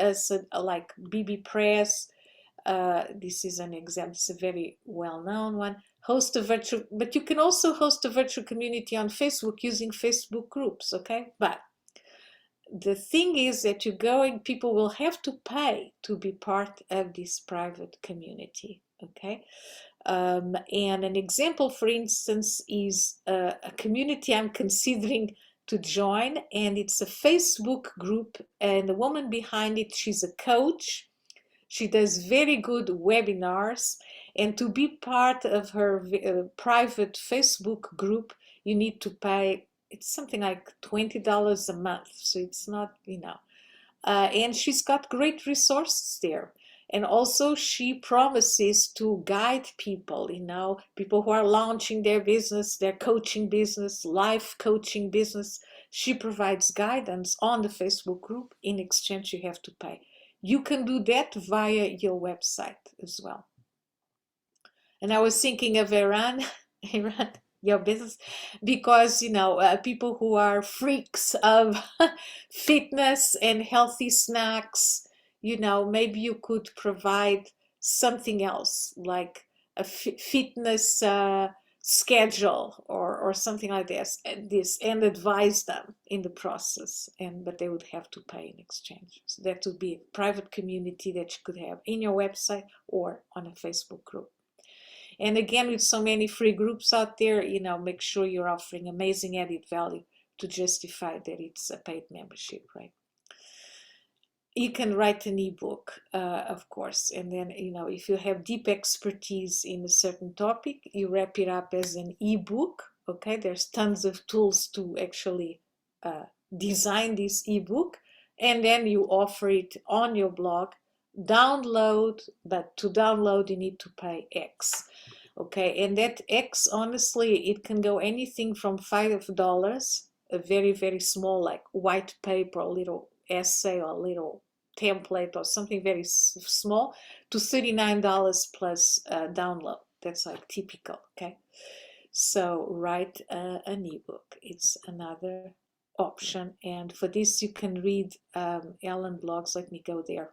like BB Press. This is an example, it's a very well-known one. Host a virtual, but you can also host a virtual community on Facebook using Facebook groups, okay? But the thing is that people will have to pay to be part of this private community, okay? And an example, for instance, is a community I'm considering to join, and it's a Facebook group, and the woman behind it, she's a coach. She does very good webinars, and to be part of her private Facebook group, you need to pay, it's something like $20 a month, so it's not, you know, and she's got great resources there. And also she promises to guide people, you know, people who are launching their business, their coaching business, life coaching business. She provides guidance on the Facebook group. In exchange, you have to pay. You can do that via your website as well. And I was thinking of Iran, your business, because, you know, people who are freaks of fitness and healthy snacks, you know, maybe you could provide something else like a fitness schedule or something like this, and advise them in the process, but they would have to pay in exchange. So that would be a private community that you could have in your website or on a Facebook group. And again, with so many free groups out there, you know, make sure you're offering amazing added value to justify that it's a paid membership, right? You can write an ebook, of course, and then, you know, if you have deep expertise in a certain topic, you wrap it up as an ebook, okay? There's tons of tools to actually design this ebook, and then you offer it on your blog. Download, but to download you need to pay X, okay? And that X, honestly, it can go anything from $5, a very, very small, like white paper, a little essay or a little template or something very small, to $39 plus download. That's like typical, okay? So write an ebook. It's another option, and for this you can read Ellen blogs. Let me go there.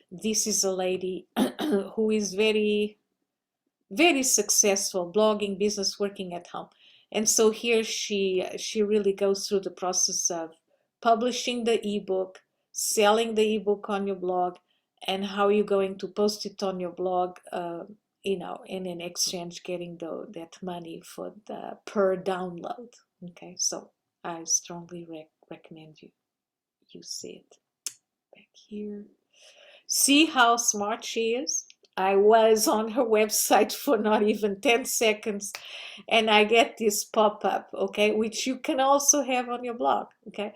This is a lady who is very, very successful blogging business, working at home. And so here she really goes through the process of publishing the ebook, selling the ebook on your blog, and how you're going to post it on your blog, you know, and in exchange getting that money for the per download. Okay, so I strongly recommend you see it. Back here. See how smart she is? I was on her website for not even 10 seconds and I get this pop-up, okay, which you can also have on your blog, okay?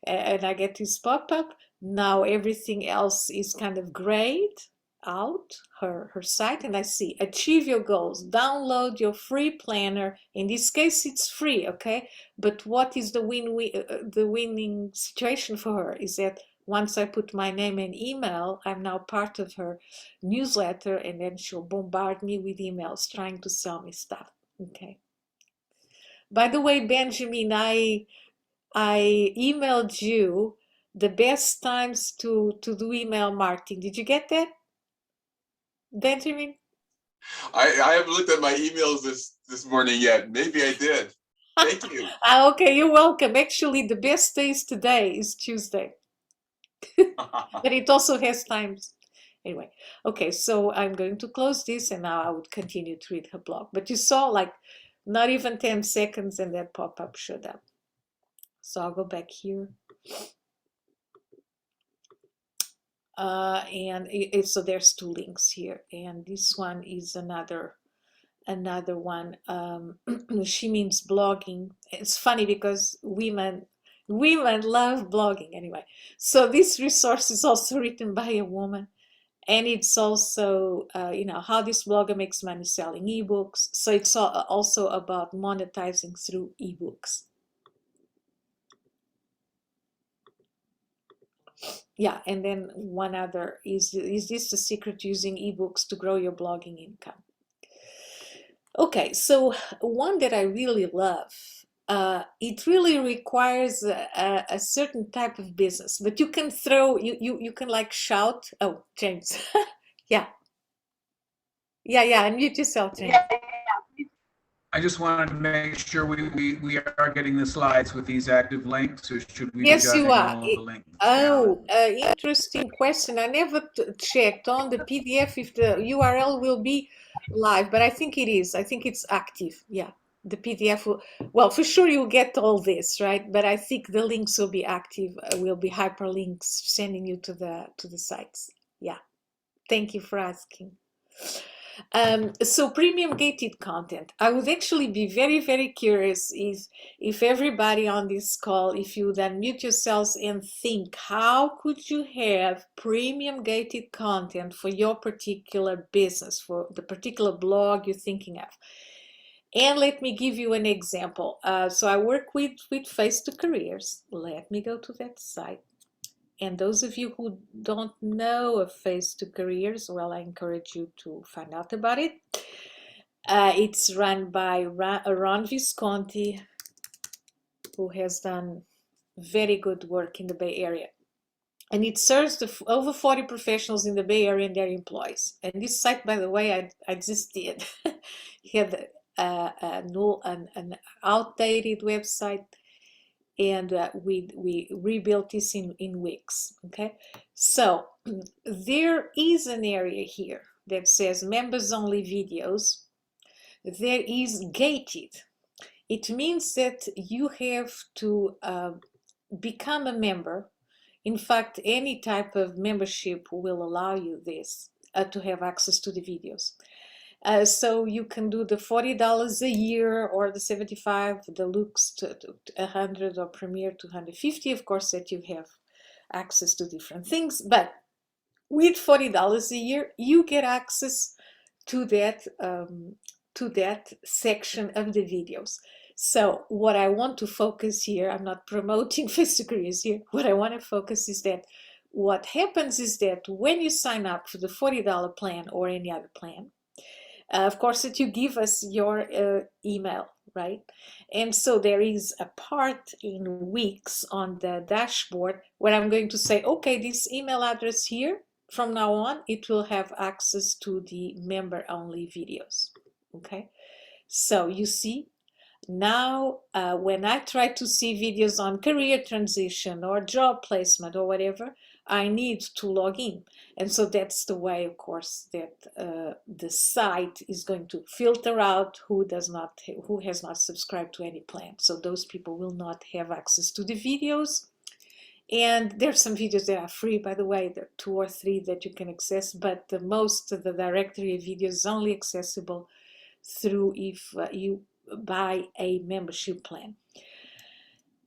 And I get this pop-up. Now everything else is kind of grayed out, her site, and I see achieve your goals, download your free planner. In this case, it's free, okay? But what is the winning situation for her is that once I put my name and email, I'm now part of her newsletter, and then she'll bombard me with emails trying to sell me stuff, okay? By the way, Benjamin, I emailed you the best times to do email marketing. Did you get that, Benjamin? I haven't looked at my emails this morning yet. Maybe I did. Thank you. Okay, you're welcome. Actually, the best days today is Tuesday. But it also has times. Anyway, okay, so I'm going to close this and now I would continue to read her blog. But you saw like not even 10 seconds and that pop-up showed up. So I'll go back here. So there's 2 links here, and this one is another one. She means blogging. It's funny because women love blogging anyway. So this resource is also written by a woman, and it's also you know, how this blogger makes money selling ebooks. So it's also about monetizing through ebooks. Yeah, and then one other is this the secret using ebooks to grow your blogging income? Okay, so one that I really love, it really requires a certain type of business, but you can throw, you can like shout. Oh, James. Yeah, unmute yourself, James. I just wanted to make sure we are getting the slides with these active links, or should we Yes, be you jotting are. all the links Oh, down? interesting question. I never checked on the PDF if the URL will be live, but I think it is. I think it's active. Yeah, the PDF will, well, for sure you'll get all this, right? But I think the links will be active, will be hyperlinks sending you to the sites. Yeah, thank you for asking. So premium gated content. I would actually be very, very curious if everybody on this call, if you would unmute yourselves and think, how could you have premium gated content for your particular business, for the particular blog you're thinking of? And let me give you an example. So I work with Face to Careers. Let me go to that site. And those of you who don't know of Face to Careers, well, I encourage you to find out about it. It's run by Ron Visconti, who has done very good work in the Bay Area. And it serves over 40 professionals in the Bay Area and their employees. And this site, by the way, I just did. He had an outdated website, and we rebuilt this in weeks. Okay, so there is an area here that says members only videos. There is gated. It means that you have to become a member. In fact, any type of membership will allow you this, to have access to the videos. So you can do the $40 a year or the 75, the Lux to 100 or Premier to 150. Of course, that you have access to different things, but with $40 a year, you get access to that section of the videos. So what I want to focus here, I'm not promoting Face to Careers here. What I want to focus is that what happens is that when you sign up for the $40 plan or any other plan, of course, that you give us your email, right? And so there is a part in weeks on the dashboard where I'm going to say, okay, this email address here, from now on, it will have access to the member-only videos, okay? So you see, now when I try to see videos on career transition or job placement or whatever, I need to log in. And so that's the way, of course, that the site is going to filter out who has not subscribed to any plan. So those people will not have access to the videos. And there's some videos that are free, by the way. There are 2 or 3 that you can access, but the most of the directory of videos is only accessible through if you buy a membership plan.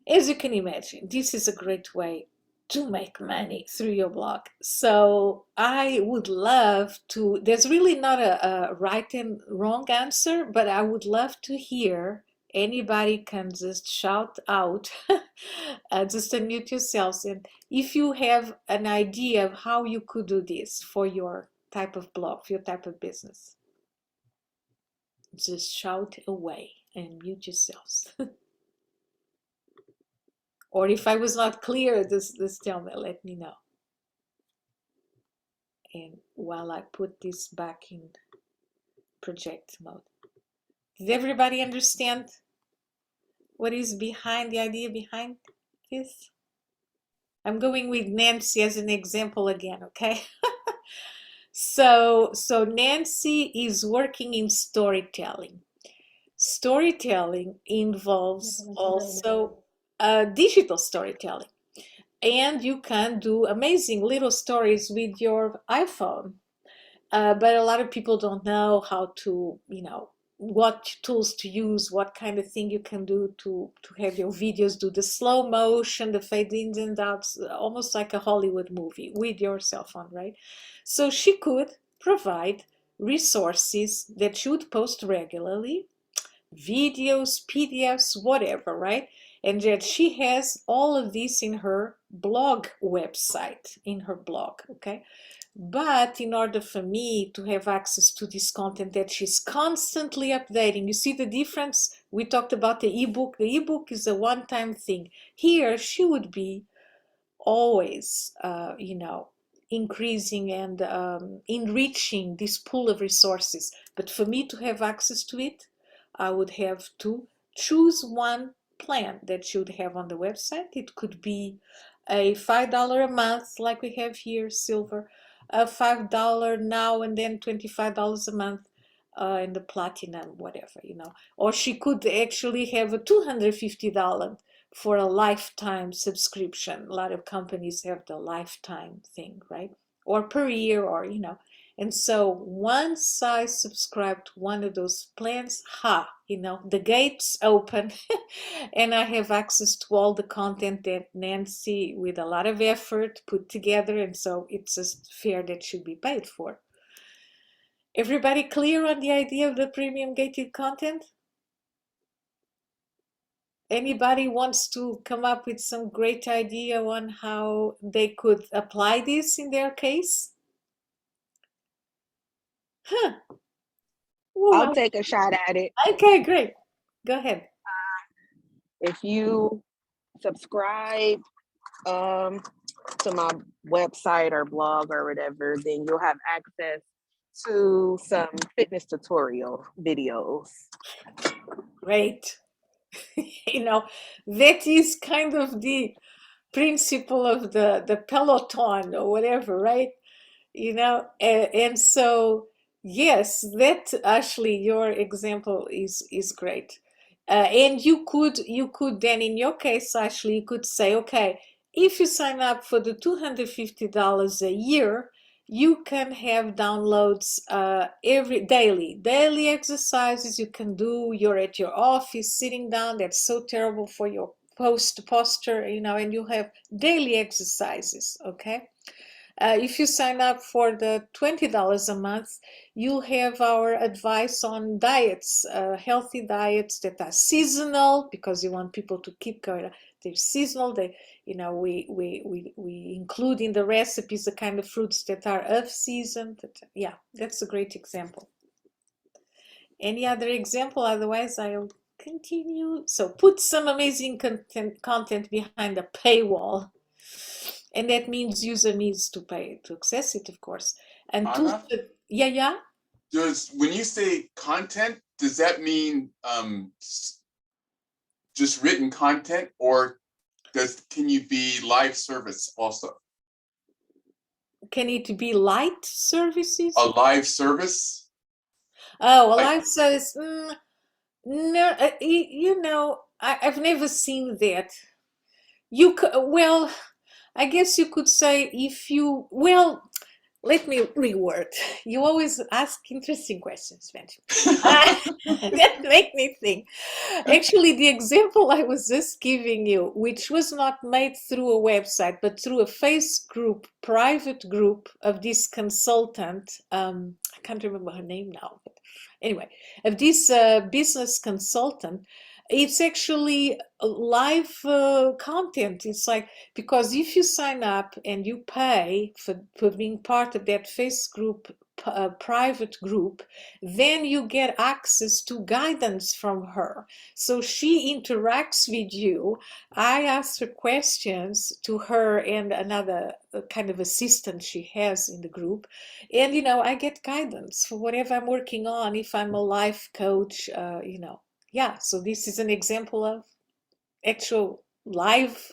As you can imagine, this is a great way to make money through your blog. So I would love to, there's really not a right and wrong answer, but I would love to hear anybody can just shout out, just unmute yourselves. And if you have an idea of how you could do this for your type of blog, for your type of business, just shout away and mute yourselves. Or if I was not clear, just tell me, let me know. And while I put this back in project mode. Did everybody understand what is behind the idea behind this? I'm going with Nancy as an example again, okay? So Nancy is working in storytelling. Storytelling involves also digital storytelling. And you can do amazing little stories with your iPhone. But a lot of people don't know how to, what tools to use, what kind of thing you can do to have your videos do the slow motion, the fade ins and outs, almost like a Hollywood movie with your cell phone, right? So she could provide resources that she would post regularly, videos, PDFs, whatever, right? And that she has all of this in her blog website, in her blog, okay? But in order for me to have access to this content that she's constantly updating, you see the difference? We talked about the ebook. The ebook is a one-time thing. Here, she would be always, increasing and enriching this pool of resources. But for me to have access to it, I would have to choose one plan that you would have on the website. It could be a $5 a month, like we have here, silver, a $5 now and then $25 a month, and the platinum, whatever, Or she could actually have a $250 for a lifetime subscription. A lot of companies have the lifetime thing, right? Or per year, or And so once I subscribe to one of those plans, the gates open and I have access to all the content that Nancy, with a lot of effort, put together. And so it's just fair that should be paid for. Everybody clear on the idea of the premium gated content? Anybody wants to come up with some great idea on how they could apply this in their case? Huh. Ooh, I'll take a shot at it. Okay, great. Go ahead. If you subscribe to my website or blog or whatever, then you'll have access to some fitness tutorial videos. Great. That is kind of the principle of the peloton or whatever, right? And so yes, that actually your example is great. And you could then, in your case, actually, you could say, okay, if you sign up for the $250 a year, you can have downloads daily exercises you can do. You're at your office sitting down, that's so terrible for your posture, and you have daily exercises, okay? If you sign up for the $20 a month, you'll have our advice on diets, healthy diets that are seasonal, because you want people to keep going. They're seasonal. We include in the recipes the kind of fruits that are of season. Yeah, that's a great example. Any other example? Otherwise, I'll continue. So put some amazing content behind a paywall. And that means user needs to pay to access it, of course. And Anna? yeah. When you say content, does that mean just written content, or can you be live service also? can it be light services? A live service? Oh, a Like, live service. No, you know, I've never seen that. You could, well, I guess you could say if you, well, let me reword. You always ask interesting questions, Benjamin. That make me think. Actually, the example I was just giving you, which was not made through a website, but through a face group, private group of this consultant, I can't remember her name now, but anyway, of this business consultant, it's actually live content. It's like, because if you sign up and you pay for being part of that face group, private group, then you get access to guidance from her. So she interacts with you. I ask her questions to her and another kind of assistant she has in the group. And, you know, I get guidance for whatever I'm working on. If I'm a life coach, you know, yeah. So this is an example of actual live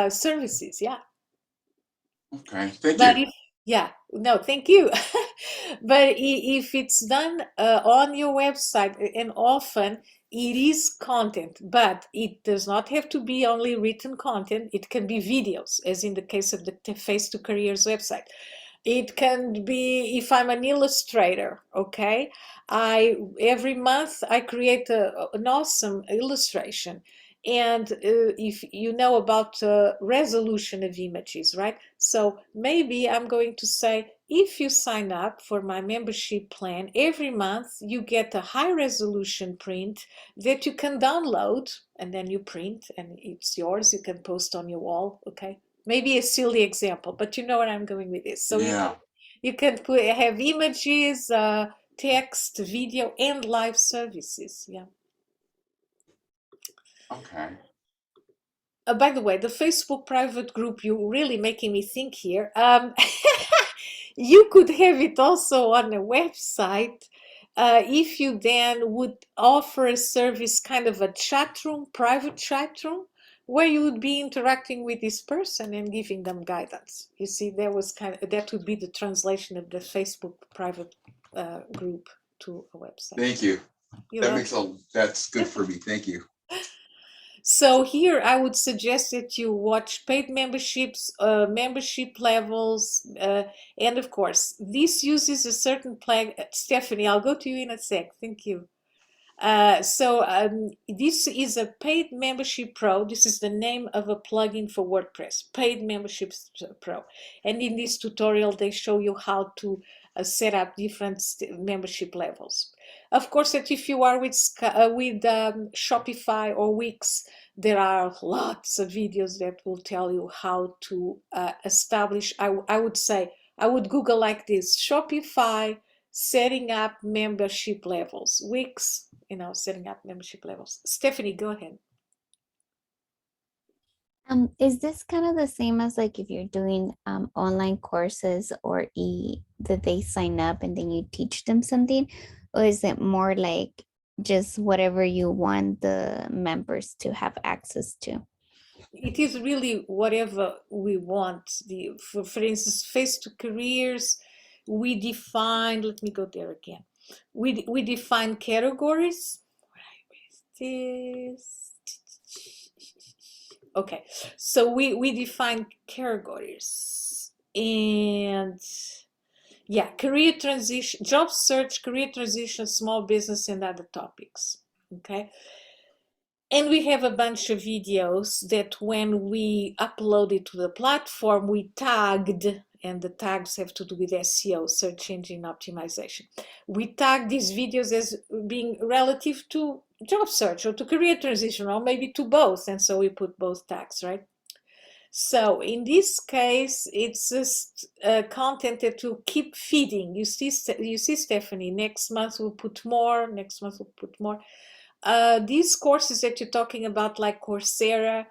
services, yeah. okay, thank But you. if, yeah, no, thank you. But if it's done on your website, and often it is content, but it does not have to be only written content. It can be videos, as in the case of the Face to Careers website. It can be, if I'm an illustrator, okay, every month I create an awesome illustration. And if you know about resolution of images, right? So maybe I'm going to say, if you sign up for my membership plan, every month you get a high resolution print that you can download, and then you print and it's yours. You can post on your wall, okay? Maybe a silly example, but you know where I'm going with this. So Yeah. you can have images, text, video, and live services. Yeah. Okay. By the way, the Facebook private group, you're really making me think here. You could have it also on a website if you then would offer a service, kind of a chat room, private chat room, where you would be interacting with this person and giving them guidance. You see, that would be the translation of the Facebook private group to a website. Thank you. You're That's good for me. Thank you. So here I would suggest that you watch paid memberships, membership levels, and of course, this uses a certain plug. Stephanie, I'll go to you in a sec. Thank you. This is a paid membership pro. This is the name of a plugin for WordPress, paid memberships pro. And in this tutorial, they show you how to set up different membership levels. Of course, that if you are with Shopify or Wix, there are lots of videos that will tell you how to establish. I would say, I would Google like this: Shopify setting up membership levels. Wix, you know, setting up membership levels. Stephanie, go ahead. Is this kind of the same as like if you're doing online courses or that they sign up and then you teach them something, or is it more like just whatever you want the members to have access to? It is really whatever we want. For instance, Face to Careers, we define, let me go there again. We define categories. Where is this? Okay, so we define categories, and yeah, career transition, job search, career transition, small business, and other topics. Okay. And we have a bunch of videos that when we upload it to the platform, we tagged, and the tags have to do with SEO, search engine optimization. We tag these videos as being relative to job search or to career transition, or maybe to both. And so we put both tags, right? So in this case, it's just content that will keep feeding. You see, Stephanie, next month we'll put more, next month we'll put more. These courses that you're talking about, like Coursera,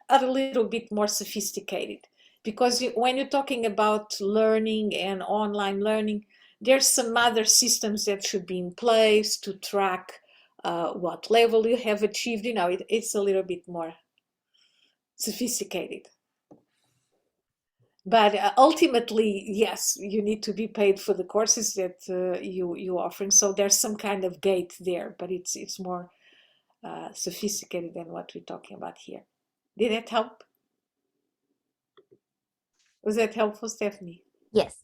are a little bit more sophisticated, because when you're talking about learning and online learning, there's some other systems that should be in place to track what level you have achieved. You know, it's a little bit more sophisticated. But ultimately, yes, you need to be paid for the courses that you offering. So there's some kind of gate there, but it's more sophisticated than what we're talking about here. Did that help? Was that helpful, Stephanie? Yes.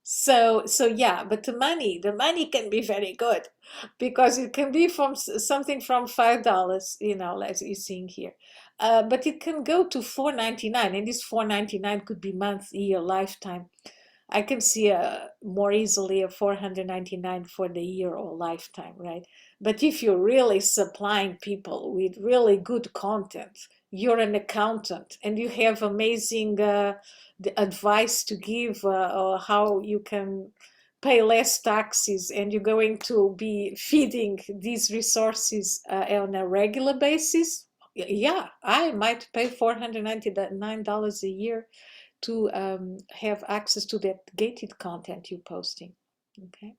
So yeah, but the money can be very good, because it can be from something from $5, you know, as you're seeing here, but it can go to $4.99, and this $4.99 could be month, year, lifetime. I can see more easily a $499 for the year or lifetime, right? But if you're really supplying people with really good content, you're an accountant and you have amazing the advice to give, or how you can pay less taxes, and you're going to be feeding these resources on a regular basis, yeah, I might pay $499 a year to have access to that gated content you're posting. Okay.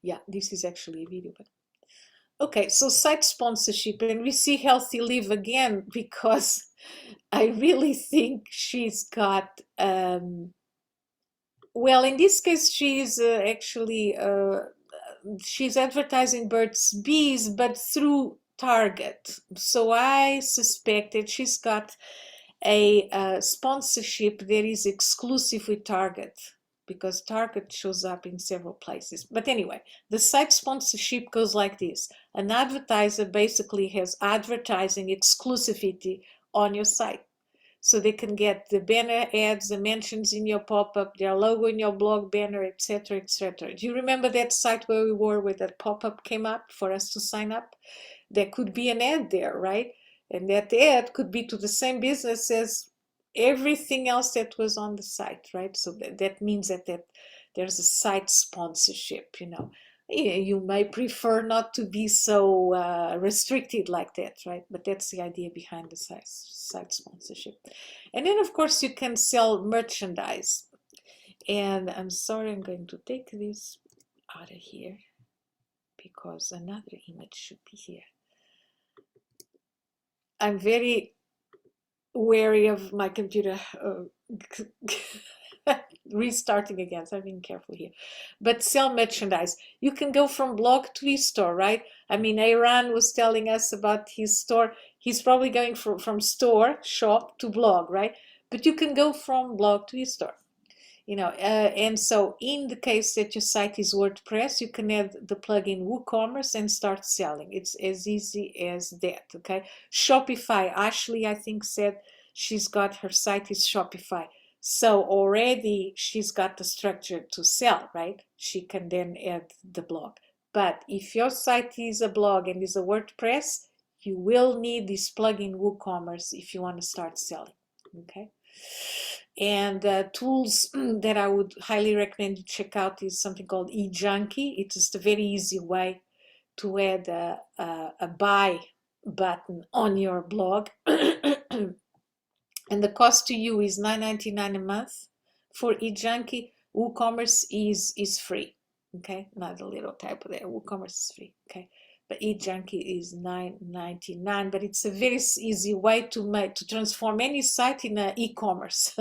Yeah, this is actually a video, but okay. So site sponsorship, and we see Healthy Live again, because I really think she's got well, in this case, she's actually she's advertising Burt's Bees, but through Target. So I suspect that she's got a sponsorship that is exclusive with Target, because Target shows up in several places. But anyway, the site sponsorship goes like this. An advertiser basically has advertising exclusivity on your site. So they can get the banner ads, the mentions in your pop-up, their logo in your blog banner, etc., etc. Do you remember that site where we were, where that pop-up came up for us to sign up? There could be an ad there, right? And that ad could be to the same business as everything else that was on the site, right? So that means that there's a site sponsorship, you know. You may prefer not to be so restricted like that, right? But that's the idea behind the site sponsorship. And then, of course, you can sell merchandise. And I'm sorry, I'm going to take this out of here, because another image should be here. I'm very wary of my computer restarting again, so I'm being careful here. But sell merchandise. You can go from blog to e-store, right? I mean, Aaron was telling us about his store. He's probably going from store, shop to blog, right? But you can go from blog to e-store. You know, and so in the case that your site is WordPress, you can add the plugin WooCommerce and start selling. It's as easy as that, okay? Shopify, Ashley, I think, said she's got her site is Shopify. So already she's got the structure to sell, right? She can then add the blog. But if your site is a blog and is a WordPress, you will need this plugin WooCommerce if you want to start selling, okay? And tools that I would highly recommend you check out is something called eJunkie. It's just a very easy way to add a buy button on your blog. And the cost to you is $9.99 a month for eJunkie. WooCommerce is free. Okay, not a little typo there. WooCommerce is free. Okay, but eJunkie is $9.99. But it's a very easy way to transform any site in an e-commerce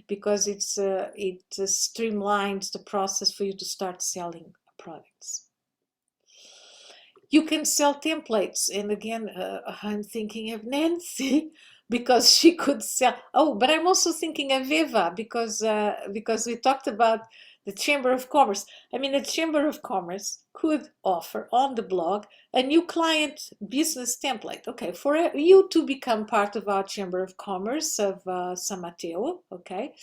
because it streamlines the process for you to start selling products. You can sell templates, and again, I'm thinking of Nancy because she could sell. Oh, but I'm also thinking of Eva because we talked about the Chamber of Commerce. I mean, the Chamber of Commerce could offer on the blog a new client business template. Okay, for you to become part of our Chamber of Commerce of San Mateo, okay,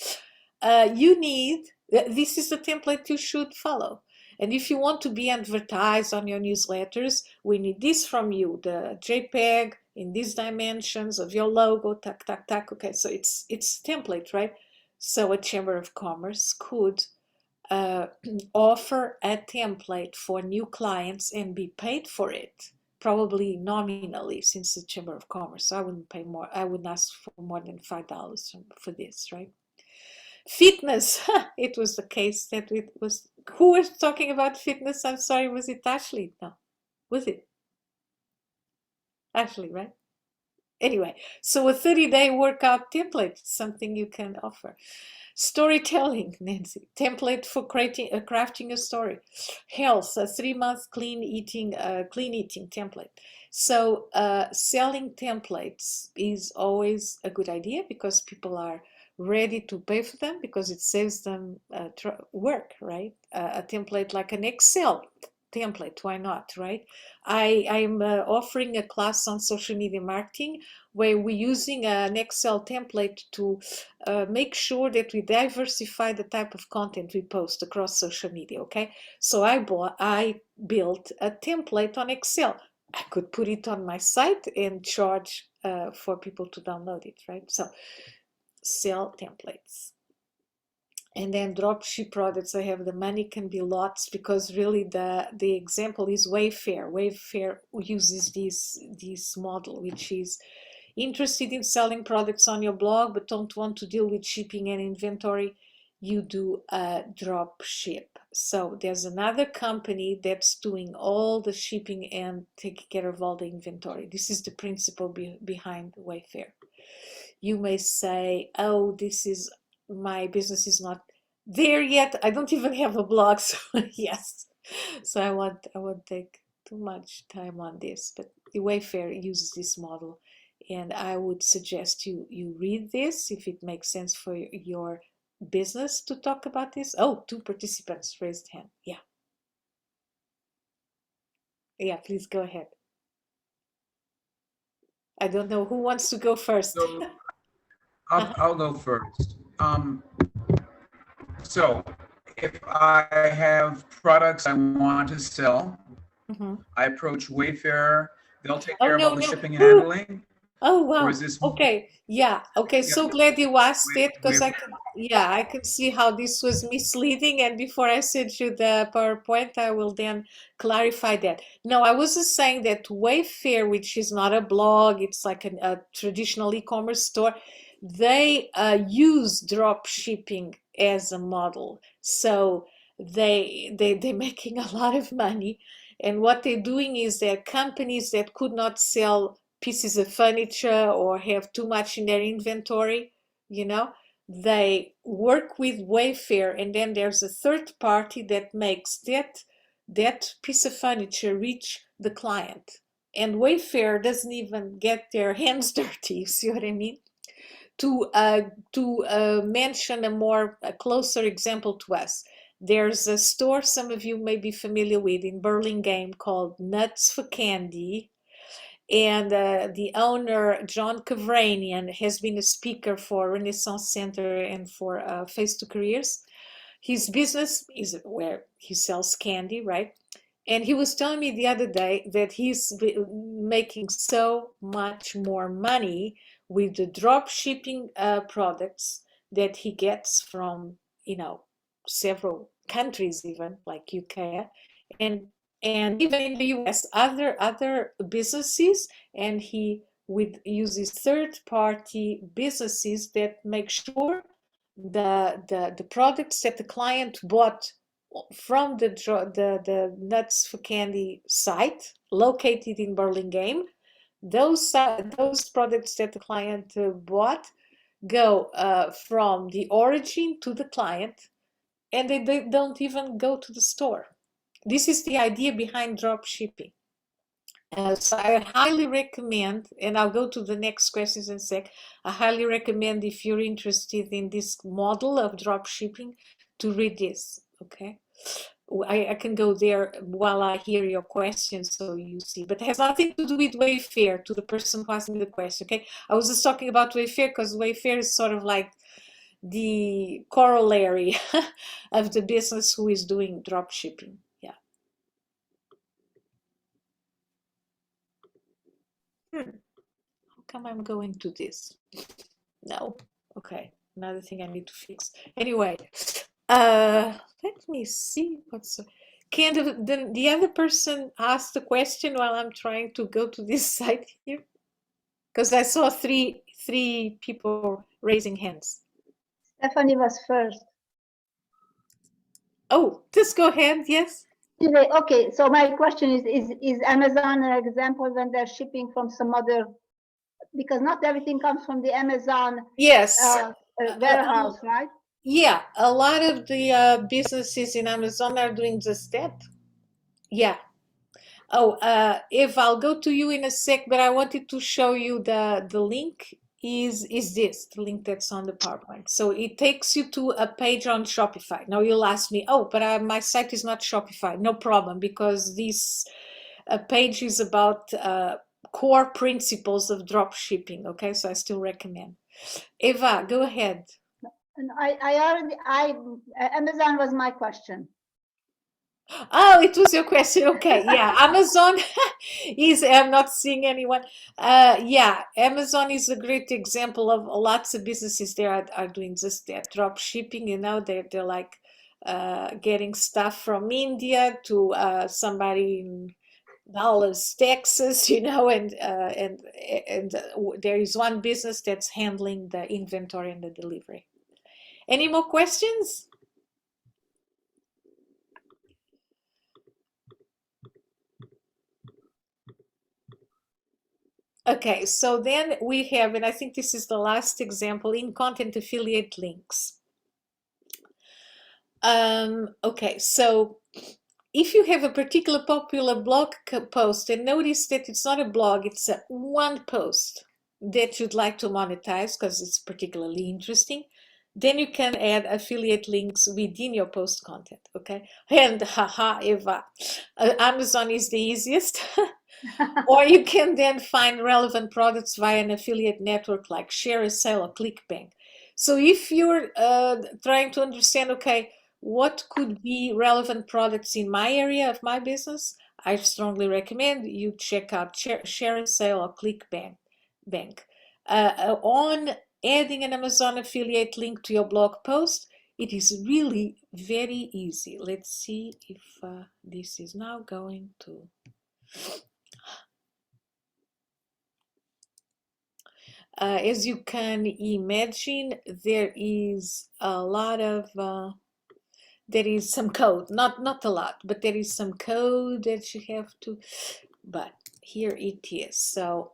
you need, this is the template you should follow. And if you want to be advertised on your newsletters, we need this from you, the JPEG in these dimensions of your logo, tac, tac, tac. Okay, so it's template, right? So a Chamber of Commerce could offer a template for new clients and be paid for it, probably nominally, since the Chamber of Commerce. So I wouldn't pay more, I wouldn't ask for more than $5 for this, right? Fitness, it was the case that it was, who was talking about fitness? I'm sorry, was it Ashley? No, was it? Ashley, right? Anyway, so a 30-day workout template, something you can offer. Storytelling, Nancy, template for crafting a story. Health, a 3-month clean eating template. So selling templates is always a good idea because people are ready to pay for them because it saves them work, right? A template like an Excel template, why not, right? I'm offering a class on social media marketing where we're using an Excel template to make sure that we diversify the type of content we post across social media, okay? So I built a template on Excel. I could put it on my site and charge for people to download it, right? So sell templates. And then drop ship products. I have the money can be lots because really the example is Wayfair. Wayfair uses this model, which is interested in selling products on your blog but don't want to deal with shipping and inventory. You do a drop ship. So there's another company that's doing all the shipping and taking care of all the inventory. This is the principle behind Wayfair. You may say, oh, my business is not there yet. I don't even have a blog. So yes, so I won't take too much time on this, but the Wayfair uses this model, and I would suggest you read this if it makes sense for your business to talk about this. Oh, 2 participants raised hand. Yeah, please go ahead. I don't know who wants to go first. So I'll go first. So if I have products I want to sell, I approach Wayfair. They'll take care of all the shipping and handling. Oh wow. Or is this Okay. Yeah. Okay. So glad you asked it because I can see how this was misleading. And before I send you the PowerPoint, I will then clarify that. No, I wasn't saying that Wayfair, which is not a blog, it's like a traditional e-commerce store. They use drop shipping as a model. So they're making a lot of money. And what they're doing is that companies that could not sell pieces of furniture or have too much in their inventory, they work with Wayfair, and then there's a third party that makes that piece of furniture reach the client. And Wayfair doesn't even get their hands dirty, you see what I mean? To mention a closer example to us, there's a store some of you may be familiar with in Burlingame called Nuts for Candy. And the owner, John Kavranian, has been a speaker for Renaissance Center and for Face to Careers. His business is where he sells candy, right? And he was telling me the other day that he's making so much more money with the drop shipping products that he gets from, several countries, even like UK, and even in the US, other businesses, and he uses third-party businesses that make sure the products that the client bought from the Nuts for Candy site located in Burlingame, those products that the client bought go from the origin to the client, and they don't even go to the store. This is the idea behind drop shipping. So I highly recommend, and I'll go to the next questions in a sec. I highly recommend, if you're interested in this model of drop shipping, to read this. Okay, I can go there while I hear your questions, so you see. But it has nothing to do with Wayfair. To the person who asked me the question, okay, I was just talking about Wayfair because Wayfair is sort of like the corollary of the business who is doing drop shipping. Yeah. How come I'm going to this? No. Okay. Another thing I need to fix. Anyway, let me see what's. Can the other person ask the question while I'm trying to go to this site here? Because I saw three people raising hands. Stephanie was first. Oh, just go ahead. Yes. Okay, so my question is Amazon an example when they're shipping from some other because not everything comes from the Amazon Yes. warehouse, right? Yeah, a lot of the businesses in Amazon are doing just that. Yeah. Oh, if I'll go to you in a sec, but I wanted to show you the link is this, the link that's on the PowerPoint. So it takes you to a page on Shopify. Now you'll ask me, oh, but my site is not Shopify. No problem, because this page is about core principles of drop shipping. Okay, so I still recommend. Eva, go ahead. And Amazon was my question. Oh, it was your question. Okay, yeah, Amazon is, I'm not seeing anyone. Yeah, Amazon is a great example of lots of businesses there are doing just that, drop shipping. You know, they're like getting stuff from India to somebody in Dallas, Texas, you know, and there is one business that's handling the inventory and the delivery. Any more questions? Okay, so then we have, and I think this is the last example, in content affiliate links. Okay, so if you have a particular popular blog post, and notice that it's not a blog, it's a one post that you'd like to monetize because it's particularly interesting, then you can add affiliate links within your post content, okay? And haha, Eva, Amazon is the easiest. Or you can then find relevant products via an affiliate network like Share a Sale or ClickBank. So if you're trying to understand, okay, what could be relevant products in my area of my business, I strongly recommend you check out Share a Sale or ClickBank. On adding an Amazon affiliate link to your blog post, it is really very easy. Let's see if this is now going to... as you can imagine, there is a lot of, there is some code, not a lot, but there is some code that you have to, but here it is. So,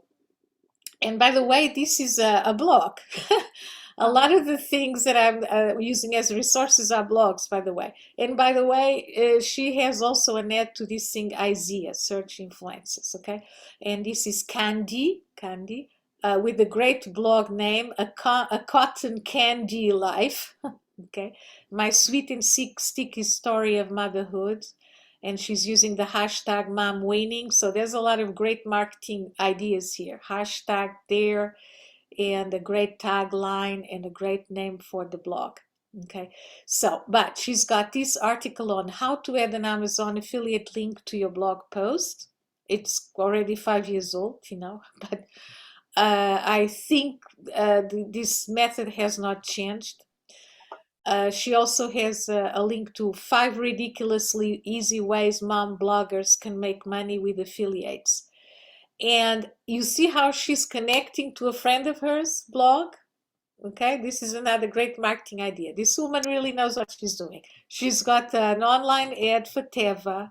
and by the way, this is a blog. A lot of the things that I'm using as resources are blogs, by the way. And by the way, she has also an add to this thing, Isaiah, search influences, okay? And this is Candy, with a great blog name, a cotton candy life, okay? My sweet and sticky story of motherhood. And she's using the hashtag mom winning. So there's a lot of great marketing ideas here. Hashtag there, and a great tagline and a great name for the blog. Okay, so, but she's got this article on how to add an Amazon affiliate link to your blog post. It's already 5 years old, you know, but I think this method has not changed. She also has a link to 5 ridiculously easy ways mom bloggers can make money with affiliates. And you see how she's connecting to a friend of hers blog? Okay, this is another great marketing idea. This woman really knows what she's doing. She's got an online ad for Teva,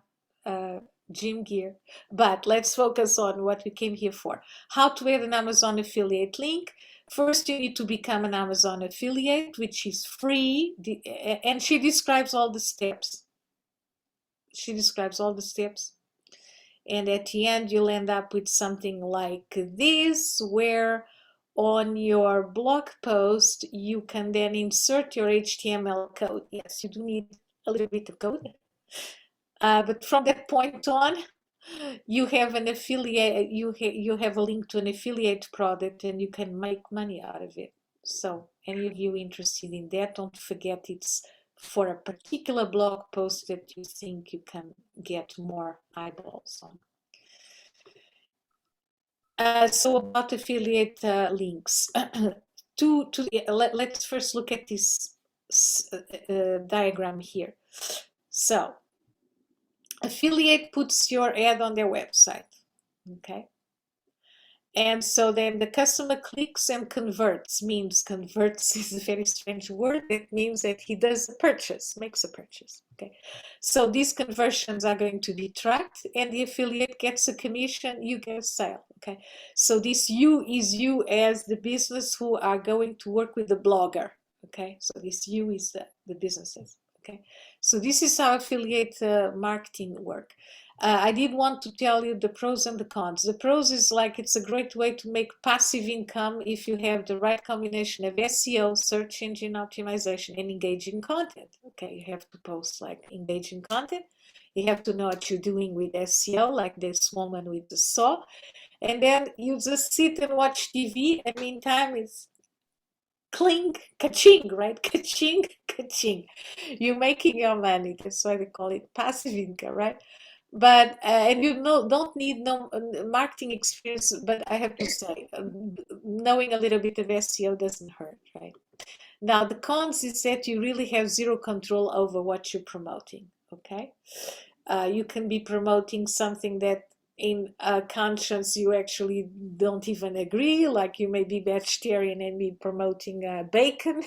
gym gear. But let's focus on what we came here for. How to add an Amazon affiliate link. First, you need to become an Amazon affiliate, which is free. And she describes all the steps. She describes all the steps. And at the end, you'll end up with something like this, where on your blog post, you can then insert your HTML code. Yes, you do need a little bit of code. But from that point on, you have an affiliate, you have a link to an affiliate product and you can make money out of it. So any of you interested in that, don't forget it's for a particular blog post that you think you can get more eyeballs on. So about affiliate links. Let's first look at this diagram here. So affiliate puts your ad on their website, okay? And so then the customer clicks and converts. Means converts is a very strange word. It means that he does a purchase, makes a purchase. Okay, so these conversions are going to be tracked, and the affiliate gets a commission, you get a sale. Okay, so this you is you as the business who are going to work with the blogger. Okay, so this you is the businesses. Okay, so this is how affiliate marketing work. I did want to tell you the pros and the cons. The pros is like it's a great way to make passive income if you have the right combination of SEO, search engine optimization, and engaging content. Okay, you have to post like engaging content. You have to know what you're doing with SEO, like this woman with the saw. And then you just sit and watch TV. And meantime, it's cling, ka-ching, right? Ka-ching, ka-ching. You're making your money. That's why they call it passive income, right? But and you know, don't need no marketing experience, but I have to say, knowing a little bit of SEO doesn't hurt, right? Now the cons is that you really have zero control over what you're promoting. Okay, you can be promoting something that in conscience you actually don't even agree, like you may be vegetarian and be promoting bacon.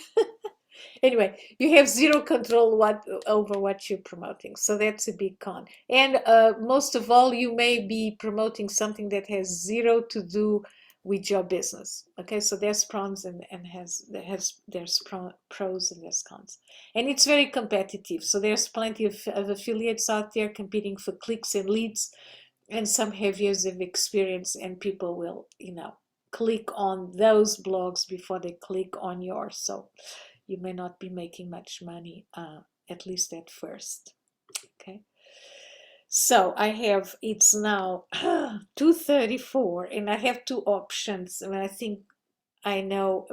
Anyway, you have zero control over what you're promoting, so that's a big con. And most of all, you may be promoting something that has zero to do with your business. Okay, so there's pros and there's pros and there's cons, and it's very competitive. So there's plenty of affiliates out there competing for clicks and leads, and some have years of experience, and people will, you know, click on those blogs before they click on yours. So you may not be making much money, at least at first. Okay. So I have, it's now 2:34, and I have two options. And I think I know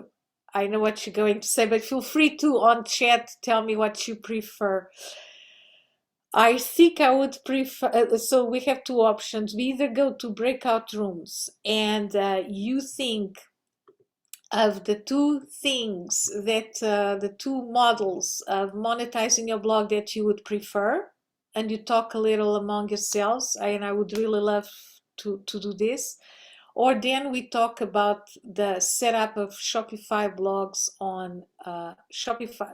what you're going to say, but feel free to on chat tell me what you prefer. I think I would prefer, so we have two options. We either go to breakout rooms, and you think of the two things that the two models of monetizing your blog that you would prefer, and you talk a little among yourselves, and I would really love to do this. Or then we talk about the setup of Shopify blogs on Shopify,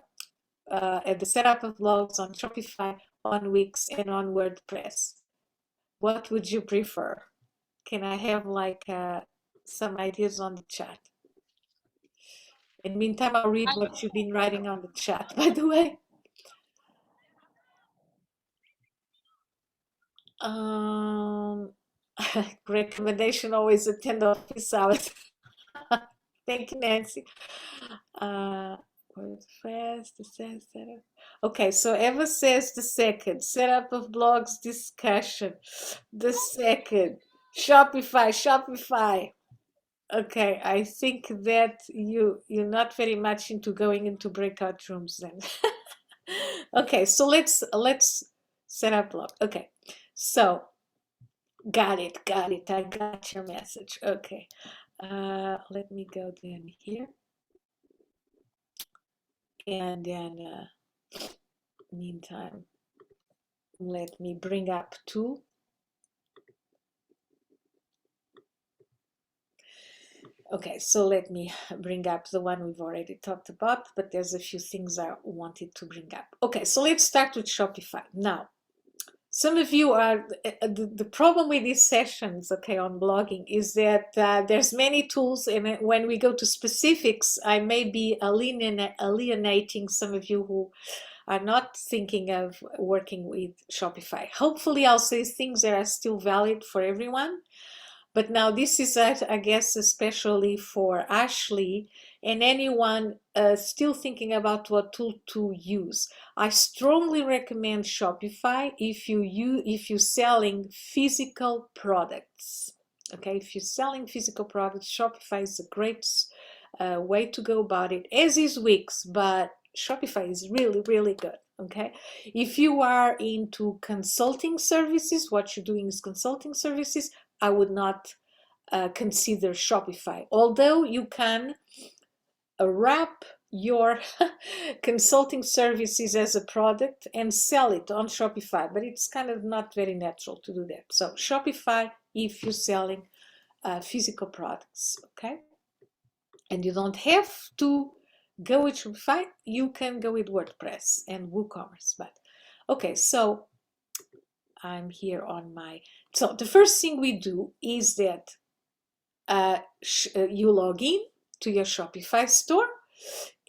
the setup of blogs on Shopify, on Wix, and on WordPress. What would you prefer? Can I have like some ideas on the chat? In the meantime, I'll read what you've been writing on the chat, by the way. Recommendation always attend office hours. Thank you, Nancy. WordPress, the setup. Okay, so Eva says the second. Setup of blogs discussion. The second. Shopify. Okay, I think that you're not very much into going into breakout rooms then. Okay, so let's set up blog. Okay, so got it. I got your message. Okay, let me go then here, and then meantime, let me bring up two. Okay, so let me bring up the one we've already talked about, but there's a few things I wanted to bring up. Okay, so let's start with Shopify. Now, some of you are, the problem with these sessions, okay, on blogging is that there's many tools, and when we go to specifics, I may be alienating some of you who are not thinking of working with Shopify. Hopefully I'll say things that are still valid for everyone. But now this is, I guess, especially for Ashley and anyone still thinking about what tool to use. I strongly recommend Shopify if you're selling physical products. Okay, if you're selling physical products, Shopify is a great way to go about it, as is Wix, but Shopify is really, really good. Okay, if you are into consulting services, what you're doing is consulting services, I would not consider Shopify, although you can wrap your consulting services as a product and sell it on Shopify, but it's kind of not very natural to do that. So Shopify if you're selling physical products, okay? And you don't have to go with Shopify, you can go with WordPress and WooCommerce. But okay, so I'm here on my, so the first thing we do is that you log in to your Shopify store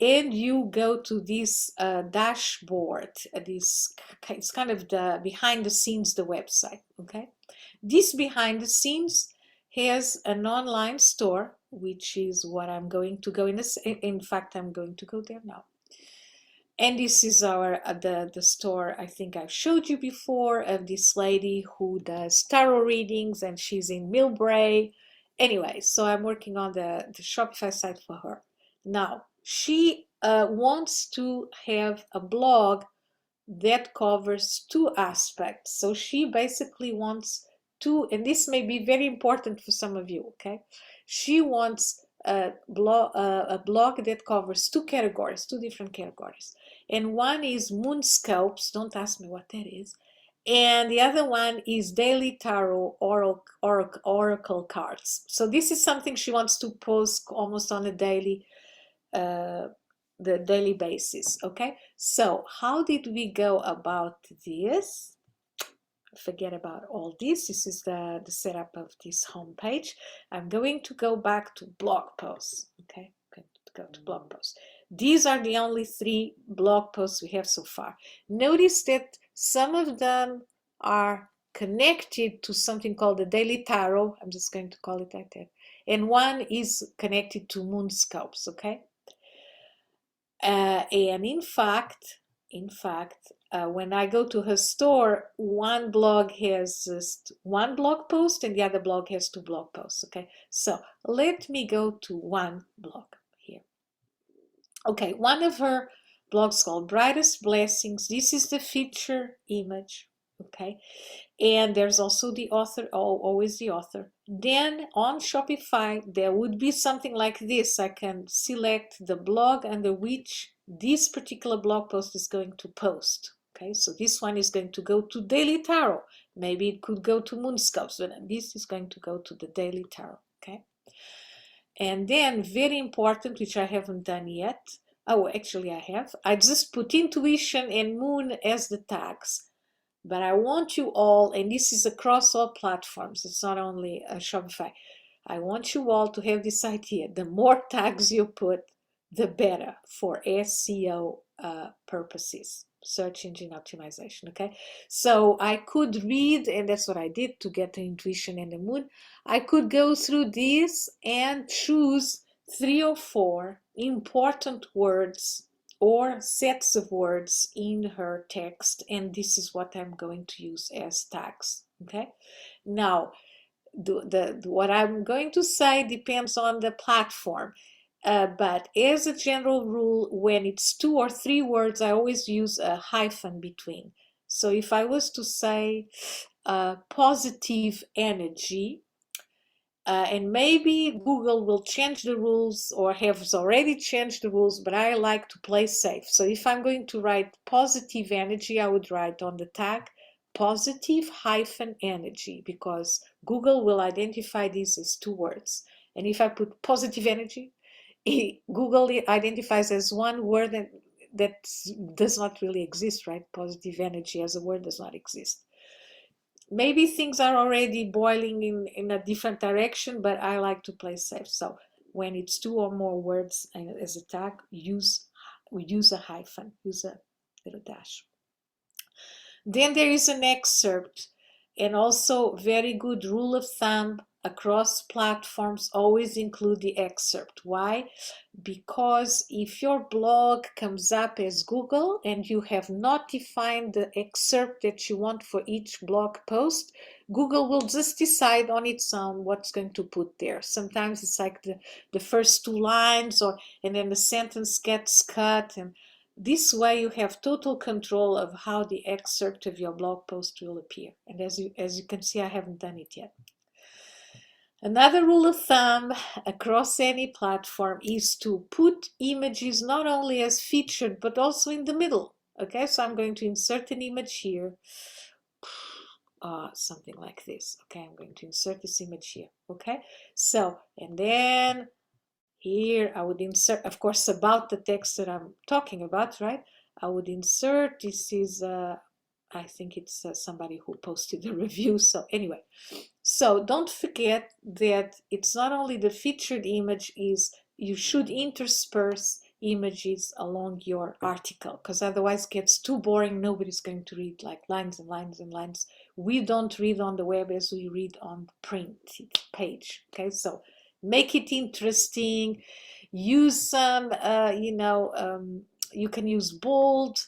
and you go to this dashboard. This, it's kind of the behind the scenes, the website, okay? This behind the scenes has an online store, which is what I'm going to go in. In fact, I'm going to go there now. And this is our the store I think I've showed you before of this lady who does tarot readings, and she's in Millbrae. Anyway, so I'm working on the Shopify site for her. Now, she wants to have a blog that covers two aspects. So she basically wants to, and this may be very important for some of you, okay? She wants a blog that covers two categories, two different categories. And one is moonscopes, don't ask me what that is. And the other one is daily tarot oracle cards. So this is something she wants to post almost on a daily the daily basis, okay? So how did we go about this? Forget about all this. This is the setup of this homepage. I'm going to go back to blog posts, okay? I'm going to go to blog posts. These are the only 3 blog posts we have so far. Notice that some of them are connected to something called the Daily Tarot. I'm just going to call it like that. And one is connected to moonscopes, okay? And in fact, when I go to her store, one blog has just 1 blog post and the other blog has 2 blog posts, okay? So let me go to one blog here. Okay, one of her blogs called Brightest Blessings. This is the feature image, okay? And there's also the author, always the author. Then on Shopify, there would be something like this. I can select the blog under which this particular blog post is going to post. Okay, so this one is going to go to Daily Tarot. Maybe it could go to Moonscopes, but this is going to go to the Daily Tarot. Okay, and then very important, which I haven't done yet. Oh, actually I have. I just put intuition and moon as the tags. But I want you all, and this is across all platforms, it's not only Shopify, I want you all to have this idea. The more tags you put, the better for SEO purposes, search engine optimization, okay? So I could read, and that's what I did to get the intuition and the moon. I could go through this and choose 3 or 4 important words or sets of words in her text, and this is what I'm going to use as tags, okay? Now, what I'm going to say depends on the platform, but as a general rule, when it's 2 or 3 words, I always use a hyphen between. So if I was to say positive energy, and maybe Google will change the rules or has already changed the rules, but I like to play safe. So if I'm going to write positive energy, I would write on the tag positive-energy, because Google will identify these as 2 words. And if I put positive energy, Google identifies as 1 word that does not really exist, right? Positive energy as a word does not exist. Maybe things are already boiling in a different direction, but I like to play safe. So when it's 2 or more words as a tag, use a hyphen, use a little dash. Then there is an excerpt, and also very good rule of thumb across platforms, always include the excerpt. Why? Because if your blog comes up as Google and you have not defined the excerpt that you want for each blog post, Google will just decide on its own what's going to put there. Sometimes it's like the first 2 lines, and then the sentence gets cut, and this way you have total control of how the excerpt of your blog post will appear. And as you can see, I haven't done it yet. Another rule of thumb across any platform is to put images not only as featured, but also in the middle. Okay, so I'm going to insert an image here. something like this. Okay, I'm going to insert this image here. Okay, so, and then here I would insert, of course, about the text that I'm talking about, right? I would insert, this is, I think it's somebody who posted a review. So anyway, so don't forget that it's not only the featured image, is you should intersperse images along your article, because otherwise it gets too boring. Nobody's going to read like lines and lines and lines. We don't read on the web as we read on the print page. Okay, so make it interesting. Use some, you can use bold,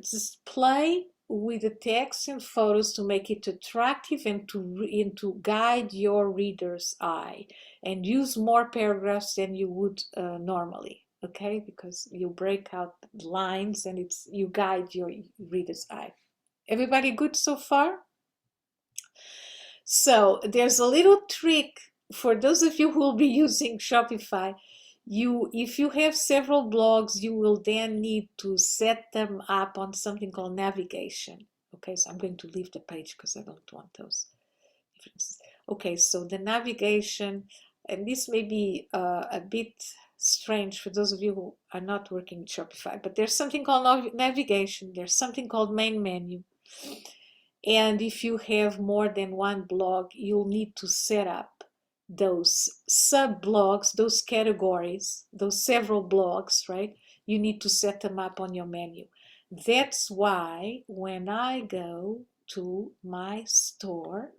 just play with the text and photos to make it attractive and to guide your reader's eye, and use more paragraphs than you would normally, okay, because you break out lines and you guide your reader's eye. Everybody good so far? So there's a little trick for those of you who will be using Shopify. If you have several blogs, you will then need to set them up on something called navigation. Okay, so I'm going to leave the page because I don't want those differences. Okay, so the navigation, and this may be a bit strange for those of you who are not working with Shopify, but there's something called navigation, there's something called main menu. And if you have more than one blog, you'll need to set up those sub-blogs, those categories, those several blogs, right? You need to set them up on your menu. That's why when I go to my store,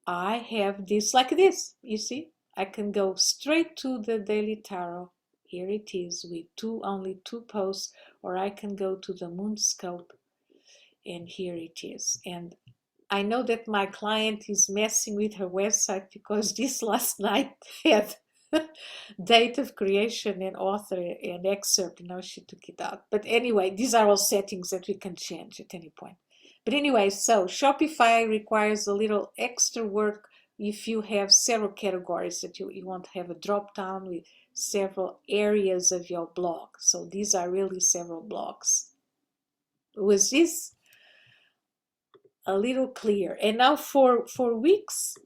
I have this like this, you see? I can go straight to the Daily Tarot. Here it is with only two posts, or I can go to the Moonscope, and here it is. And I know that my client is messing with her website because this last night had date of creation and author and excerpt, and now she took it out. But anyway, these are all settings that we can change at any point. But anyway, so Shopify requires a little extra work if you have several categories that you want to have a drop down with several areas of your blog. So these are really several blogs. Was this a little clear? And now for Wix,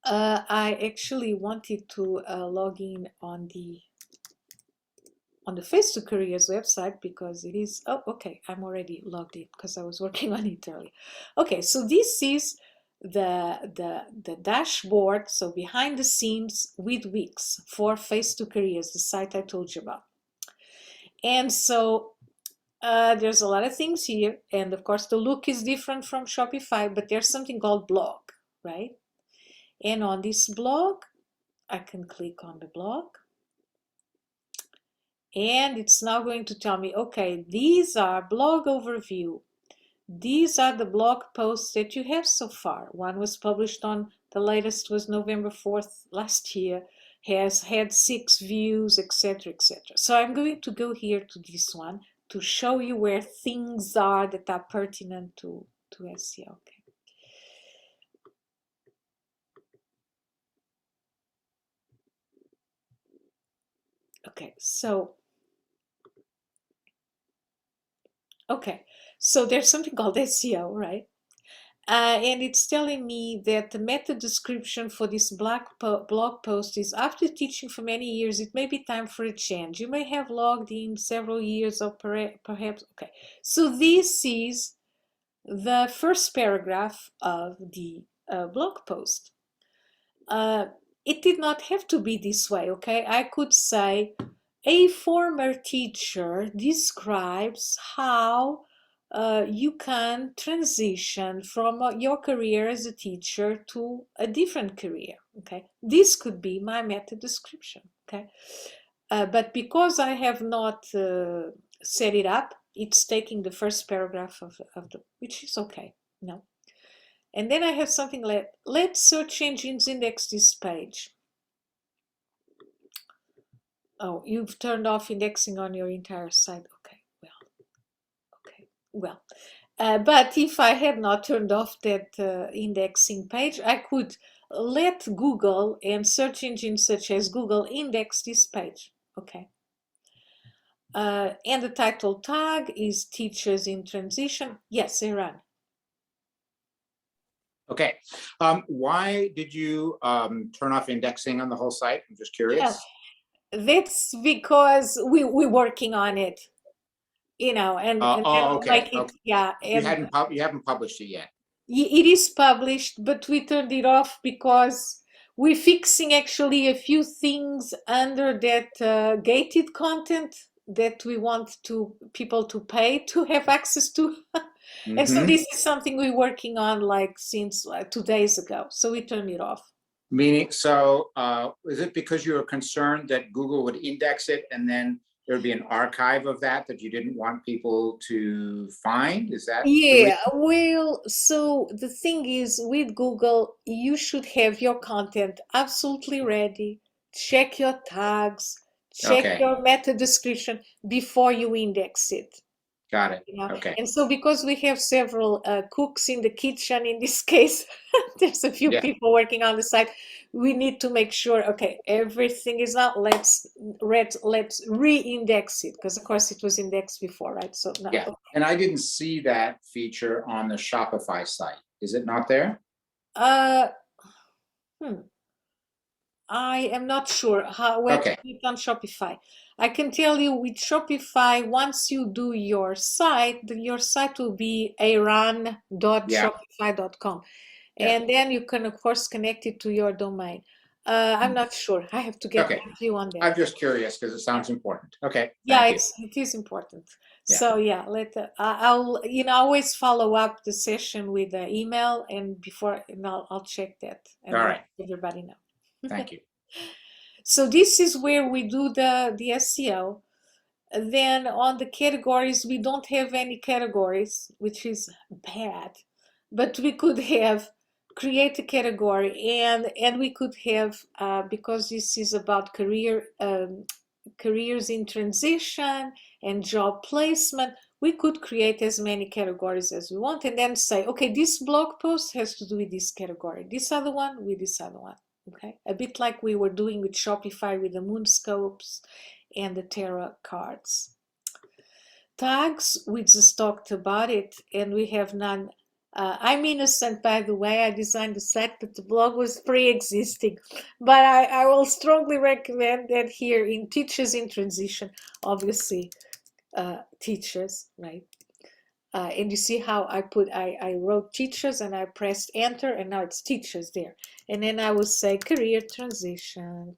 I actually wanted to log in on the Face to Careers website because it is, oh, okay, I'm already logged in because I was working on it earlier. Okay, so this is the dashboard, so behind the scenes with Wix for Face to Careers, the site I told you about. And so there's a lot of things here, and of course the look is different from Shopify, but there's something called blog, right? And on this blog, I can click on the blog, and it's now going to tell me, okay, these are blog overview. These are the blog posts that you have so far. One was published on, the latest was November 4th last year, has had 6 views, etc., etc. So I'm going to go here to this one to show you where things are that are pertinent to SEO. Okay. Okay, so there's something called SEO, right? And it's telling me that the meta description for this blog post is, after teaching for many years, it may be time for a change. You may have logged in several years or perhaps, okay. So this is the first paragraph of the blog post. It did not have to be this way, okay? I could say, a former teacher describes how you can transition from your career as a teacher to a different career, okay? This could be my meta description, okay? But because I have not set it up, it's taking the first paragraph of the, which is okay, no? And then I have something like, let search engines index this page. Oh, you've turned off indexing on your entire site. Well, but if I had not turned off that indexing page, I could let Google and search engines such as Google index this page. Okay. And the title tag is Teachers in Transition. Yes, Iran. Okay. Why did you turn off indexing on the whole site? I'm just curious. That's because we're working on it, you know, and Okay. like it, Okay. yeah, You and haven't published it yet. it is published, but we turned it off because we're fixing actually a few things under that gated content that we want to people to pay to have access to. And so this is something we're working on like since 2 days ago. So we turned it off. Meaning, so is it because you were concerned that Google would index it and then there'd be an archive of that you didn't want people to find? Is that? Yeah, well, so the thing is with Google, you should have your content absolutely ready. Check your tags, check Okay. your meta description before you index it. Got it. You know? Okay. And so because we have several cooks in the kitchen in this case, there's a few people working on the site. We need to make sure, okay, everything is out. Let's re-index it because of course it was indexed before, right? So no. Yeah. And I didn't see that feature on the Shopify site. Is it not there? I am not sure where to put it on Shopify. I can tell you with Shopify, once you do your site will be aran.shopify.com. And then you can, of course, connect it to your domain. I'm not sure. I have to get back to you on that. I'm just curious because it sounds important. Okay. Yeah, Thank it is important. Yeah. So yeah, I'll always follow up the session with the email and before I'll check that and All let right. everybody know. Thank you. So this is where we do the SEO. Then on the categories, we don't have any categories, which is bad, but we could have create a category and we could have because this is about careers in transition and job placement, we could create as many categories as we want and then say, okay, this blog post has to do with this category, this other one with this other one. Okay, a bit like we were doing with Shopify with the moon scopes and the tarot cards. Tags, we just talked about it and we have none. I'm innocent, by the way. I designed the site, but the blog was pre-existing. But I will strongly recommend that here in Teachers in Transition, obviously, teachers, right? And you see how I wrote teachers and I pressed enter and now it's teachers there. And then I will say career transition.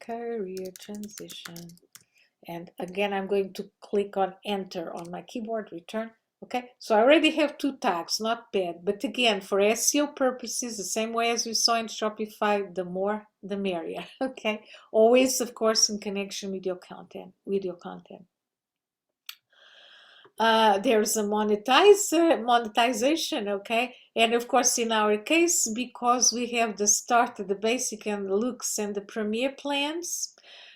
And again, I'm going to click on enter on my keyboard, return. Okay, so I already have 2 tags, not bad. But again, for SEO purposes, the same way as we saw in Shopify, the more, the merrier. Okay, always, of course, in connection with your content. There's a monetization, okay? And of course, in our case, because we have the start, the basic and the looks and the premier plans,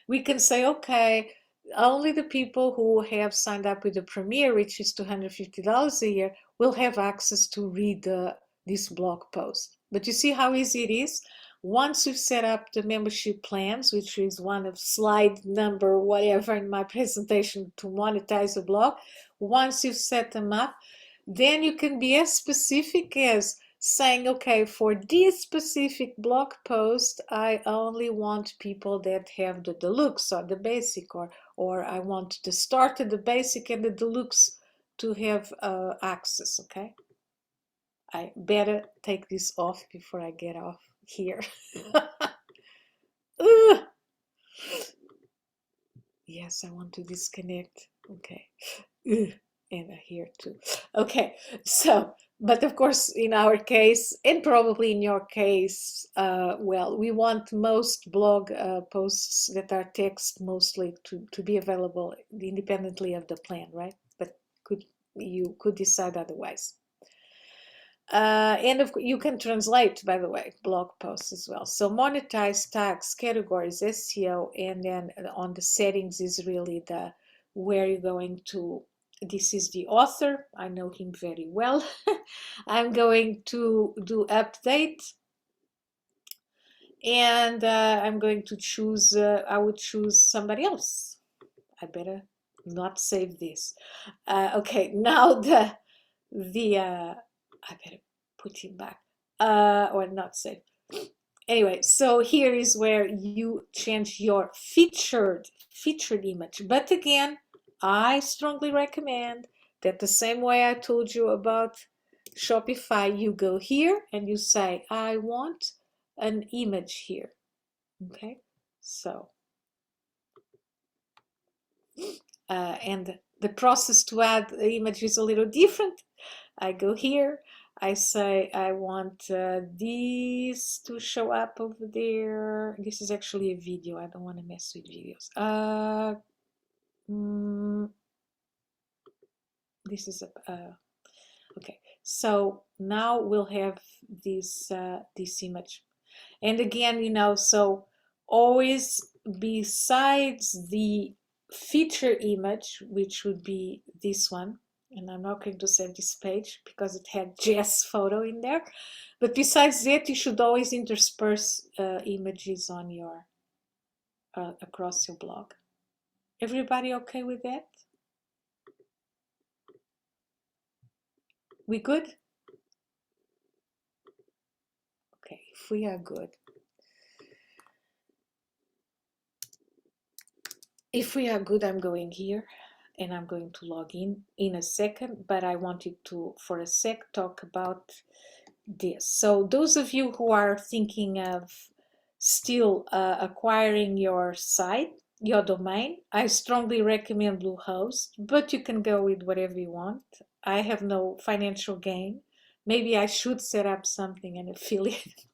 we can say, okay, only the people who have signed up with the premier, which is $250 a year, will have access to read this blog post. But you see how easy it is? Once we've set up the membership plans, which is one of slide number whatever in my presentation to monetize a blog, once you've set them up, then you can be as specific as saying, okay, for this specific blog post, I only want people that have the deluxe or the basic, or I want the start of the basic and the deluxe to have access, okay? I better take this off before I get off here. Yes, I want to disconnect. Okay. And here too. Okay, so, but of course, in our case, and probably in your case, well, we want most blog posts that are text mostly to be available independently of the plan, right? But you could decide otherwise. And you can translate, by the way, blog posts as well. So monetize, tags, categories, SEO, and then on the settings is really where you're going to. This is the author. I know him very well. I'm going to do update. And I'm going to choose, I would choose somebody else. I better not save this. Okay, now the I better put him back, or not save. Anyway, so here is where you change your featured image. But again, I strongly recommend that the same way I told you about Shopify, you go here and you say, I want an image here. Okay, so and the process to add the image is a little different. I go here, I say I want these to show up over there. This is actually a video. I don't want to mess with videos. This is a okay. So now we'll have this this image, and again, you know, so always besides the feature image, which would be this one, and I'm not going to save this page because it had Jess photo in there, but besides that, you should always intersperse images on your across your blog. Everybody okay with that? We good? Okay, if we are good. If we are good, I'm going here and I'm going to log in a second, but I wanted to, for a sec, talk about this. So those of you who are thinking of still acquiring your site, your domain, I strongly recommend Bluehost, but you can go with whatever you want. I have no financial gain. Maybe I should set up something, an affiliate.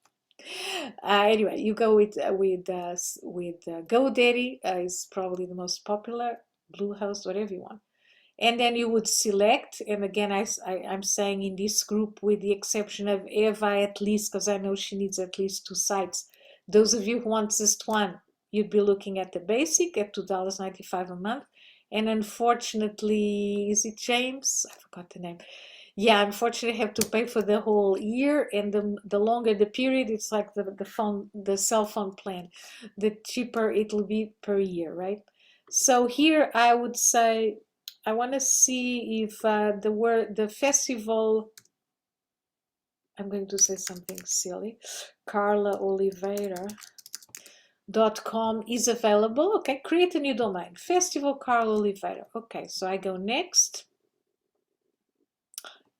Anyway, you go with GoDaddy is probably the most popular, Bluehost, whatever you want. And then you would select, and again, I'm saying in this group, with the exception of Eva, at least, because I know she needs at least 2 sites. Those of you who want just one, you'd be looking at the basic at $2.95 a month. And unfortunately, is it James? I forgot the name. Yeah, unfortunately, I have to pay for the whole year, and the longer the period, it's like the cell phone plan. The cheaper it'll be per year, right? So here I would say I want to see if the festival. I'm going to say something silly. Carla Oliveira.com is available. Okay, create a new domain. Festival Carla Oliveira. Okay, so I go next.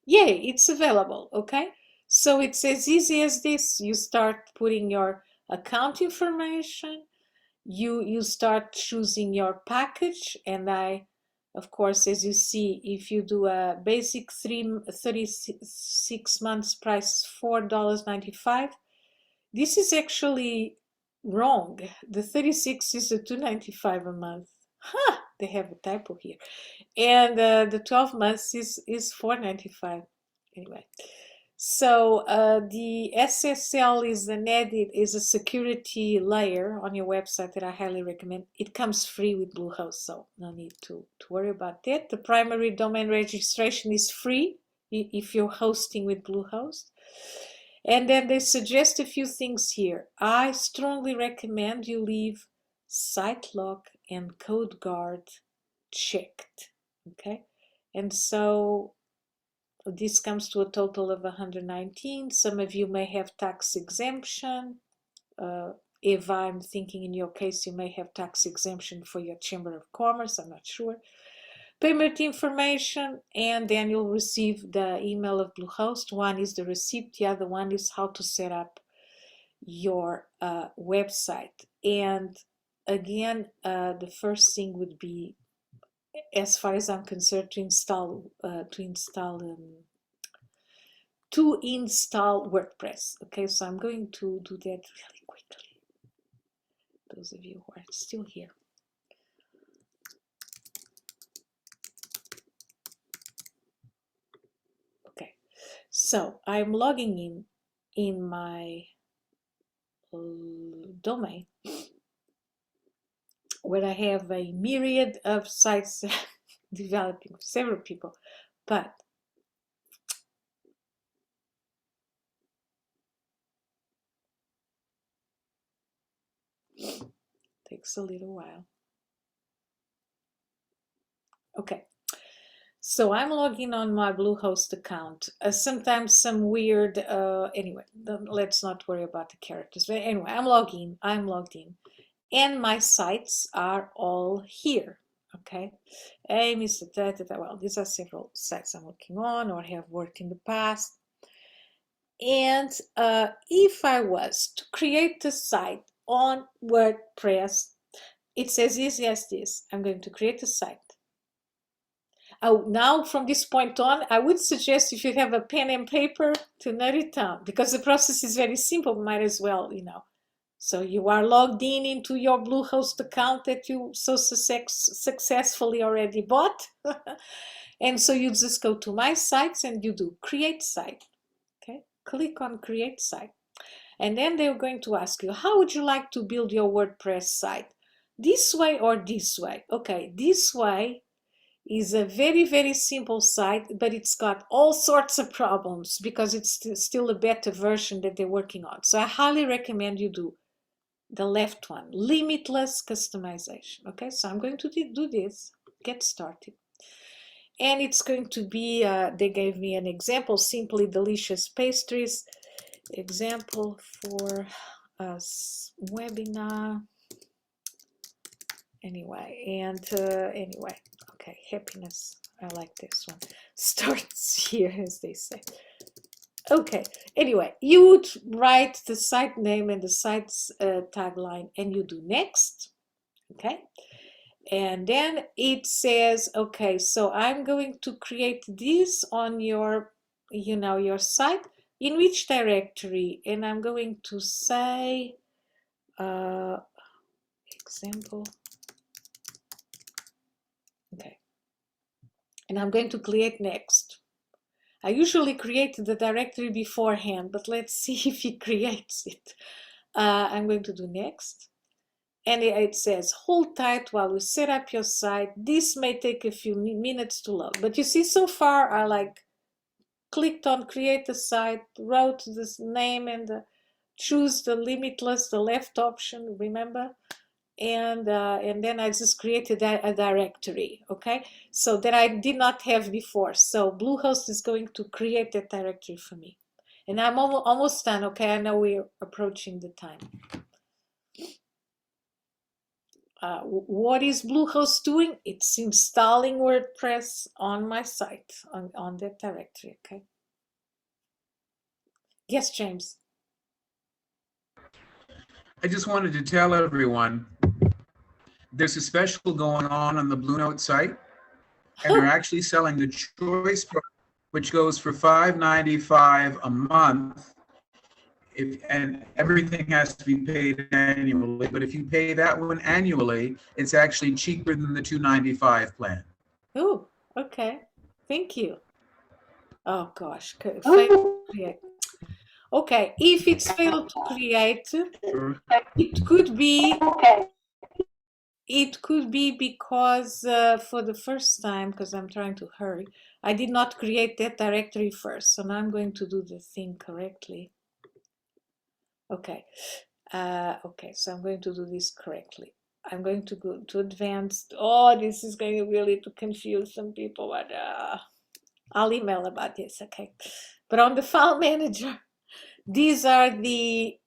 Yay, it's available. Okay, so it's as easy as this. You start putting your account information, you start choosing your package, and of course, as you see, if you do a basic 36 months price, $4.95, this is actually wrong. The 36 is a $2.95 a month. Huh, they have a typo here. And the 12 months is $4.95. Anyway, so the SSL is is a security layer on your website that I highly recommend. It comes free with Bluehost, so no need to worry about that. The primary domain registration is free if you're hosting with Bluehost. And then they suggest a few things here. I strongly recommend you leave SiteLock and CodeGuard checked. Okay, and so this comes to a total of 119. Some of you may have tax exemption. Eva, I'm thinking in your case you may have tax exemption for your Chamber of Commerce, I'm not sure. Payment information, and then you'll receive the email of Bluehost. One is the receipt, the other one is how to set up your website. And again, the first thing would be, as far as I'm concerned, to install WordPress. Okay, so I'm going to do that really quickly. Those of you who are still here. Okay, so I'm logging in my domain where I have a myriad of sites developing, several people, but takes a little while. So I'm logging on my Bluehost account. Sometimes some weird, anyway, let's not worry about the characters. But anyway, I'm logged in. And my sites are all here, okay? Hey, Mr. Well, these are several sites I'm working on or have worked in the past. And if I was to create a site on WordPress, it's as easy as this. I'm going to create a site. Now, from this point on, I would suggest if you have a pen and paper to note it down, because the process is very simple, might as well, you know. So you are logged in into your Bluehost account that you so successfully already bought. And so you just go to my sites and you do create site. Okay, click on create site. And then they're going to ask you, how would you like to build your WordPress site? This way or this way? Okay, this way is a very, very simple site, but it's got all sorts of problems because it's still a beta version that they're working on. So I highly recommend you do the left one, limitless customization. Okay, so I'm going to do this, get started. And it's going to be, they gave me an example, simply delicious pastries, example for webinar. Anyway, anyway, okay, happiness. I like this one. Starts here, as they say. Okay, anyway, you would write the site name and the site's tagline, and you do next. Okay, and then it says, okay, so I'm going to create this on your, you know, your site. In which directory? And I'm going to say, example. Okay, and I'm going to create next. I usually create the directory beforehand, but let's see if it creates it. I'm going to do next. And it says, hold tight while we set up your site. This may take a few minutes to load. But you see, so far, I like clicked on create a site, wrote this name and choose the limitless, the left option, remember? And then I just created a directory, okay? So that I did not have before. So Bluehost is going to create that directory for me. And I'm almost done, okay? I know we're approaching the time. What is Bluehost doing? It's installing WordPress on my site, on that directory, okay? Yes, James. I just wanted to tell everyone there's a special going on the Blue Note site, and they're actually selling the Choice Pro, which goes for $5.95 a month. And everything has to be paid annually, but if you pay that one annually, it's actually cheaper than the $2.95 plan. Oh, okay. Thank you. Oh gosh, okay, if it's failed to create, it could be because for the first time, because I'm trying to hurry, I did not create that directory first. So now I'm going to do the thing correctly. Okay. Okay, so I'm going to do this correctly. I'm going to go to advanced. Oh, this is going really to confuse some people, but I'll email about this, okay? But on the file manager, these are the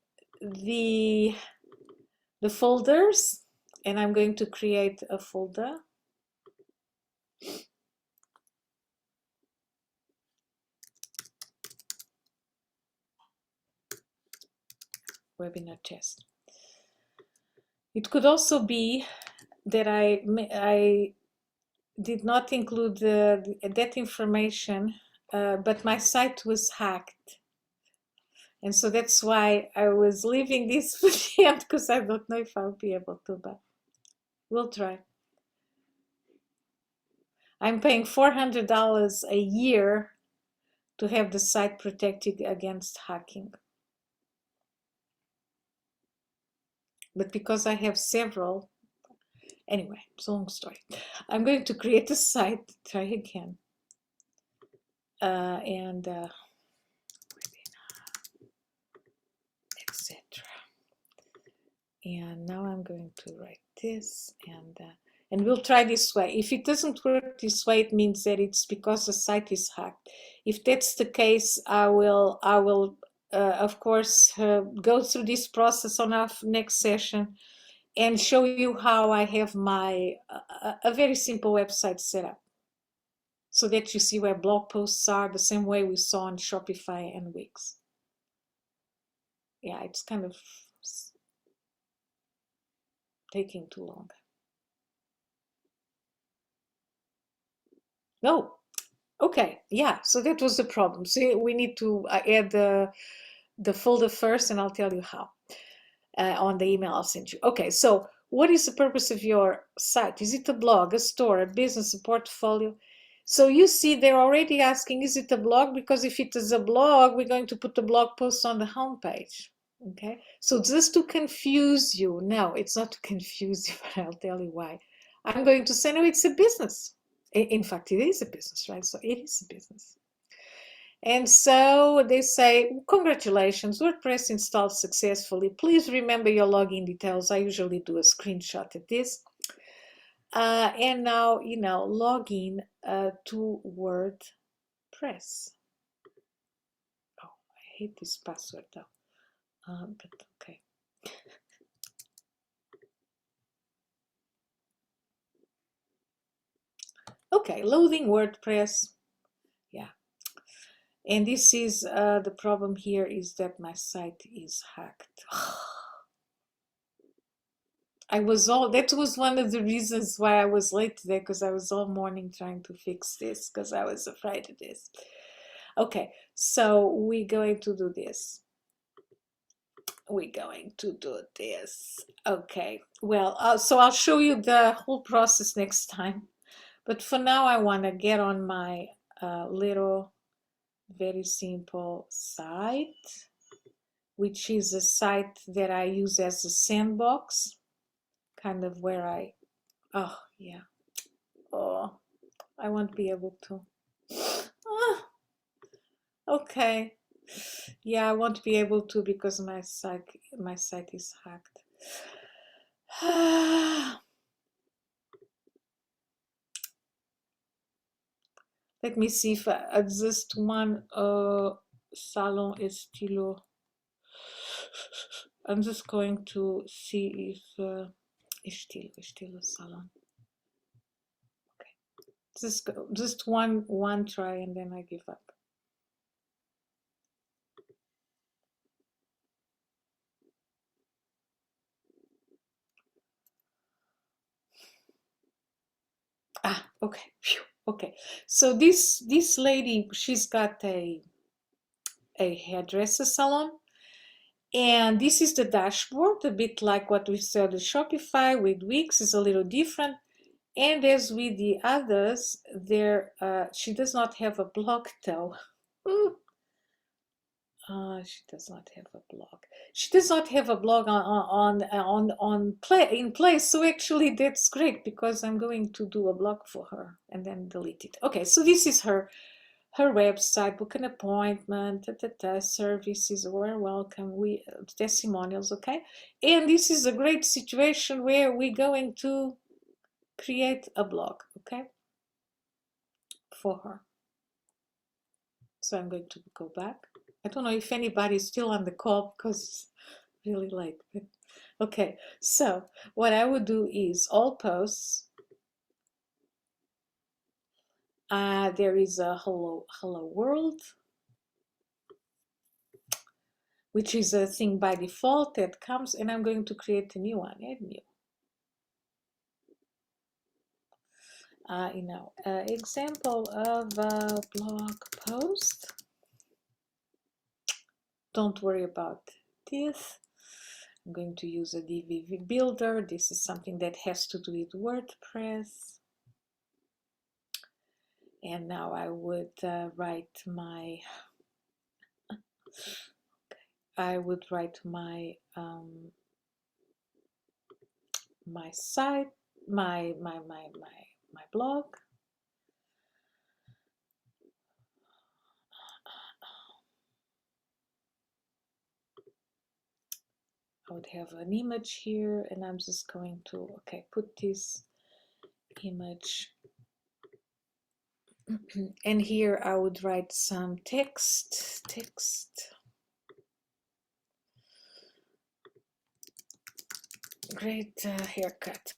folders, and I'm going to create a folder. Webinar test. It could also be that I did not include that information, but my site was hacked. And so that's why I was leaving this for the end, because I don't know if I'll be able to, but we'll try. I'm paying $400 a year to have the site protected against hacking. But because I have several, anyway, it's a long story. I'm going to create a site, try again. Etc. And now I'm going to write this, And we'll try this way. If it doesn't work this way, it means that it's because the site is hacked. If that's the case, I will of course, go through this process on our next session and show you how I have my a very simple website set up, so that you see where blog posts are, the same way we saw on Shopify and Wix. Yeah, it's kind of taking too long. No. Okay, yeah, so that was the problem. So we need to add the folder first, and I'll tell you how on the email I'll send you. Okay, so what is the purpose of your site? Is it a blog, a store, a business, a portfolio? So you see they're already asking, is it a blog? Because if it is a blog, we're going to put the blog post on the homepage. Okay, so just to confuse you. No, it's not to confuse you, but I'll tell you why. I'm going to say, no, it's a business. In fact, it is a business, right? So it is a business. And so they say, congratulations, WordPress installed successfully. Please remember your login details. I usually do a screenshot of this. And now, log in to WordPress. Oh, I hate this password though. But okay. Okay, loading WordPress. Yeah. And this is the problem here is that my site is hacked. That was one of the reasons why I was late today, because I was all morning trying to fix this because I was afraid of this. Okay, so we're going to do this. Okay, well, so I'll show you the whole process next time. But for now, I want to get on my little, very simple site, which is a site that I use as a sandbox, kind of where oh, yeah. Oh, I won't be able to. Okay. Yeah, I won't be able to because my site is hacked. Let me see if I just one salon estilo. I'm just going to see if estilo salon. Okay. Just one try and then I give up. Okay. Phew. Okay. So this lady, she's got a hairdresser salon, and this is the dashboard, a bit like what we saw the Shopify with Wix, is a little different. And as with the others, she does not have a blog though. She does not have a blog. She does not have a blog in place. So actually, that's great because I'm going to do a blog for her and then delete it. Okay, so this is her website. Book an appointment. Services were welcome. Testimonials. Okay, and this is a great situation where we're going to create a blog. Okay, for her. So I'm going to go back. I don't know if anybody is still on the call because it's really late. But okay, so what I would do is all posts. There is a hello world, which is a thing by default that comes, and I'm going to create a new one. Add new. Example of a blog post. Don't worry about this. I'm going to use a DVV builder. This is something that has to do with WordPress. And now I would write my my site, my blog. I would have an image here, and I'm just going to put this image. And here I would write some text. Great haircut.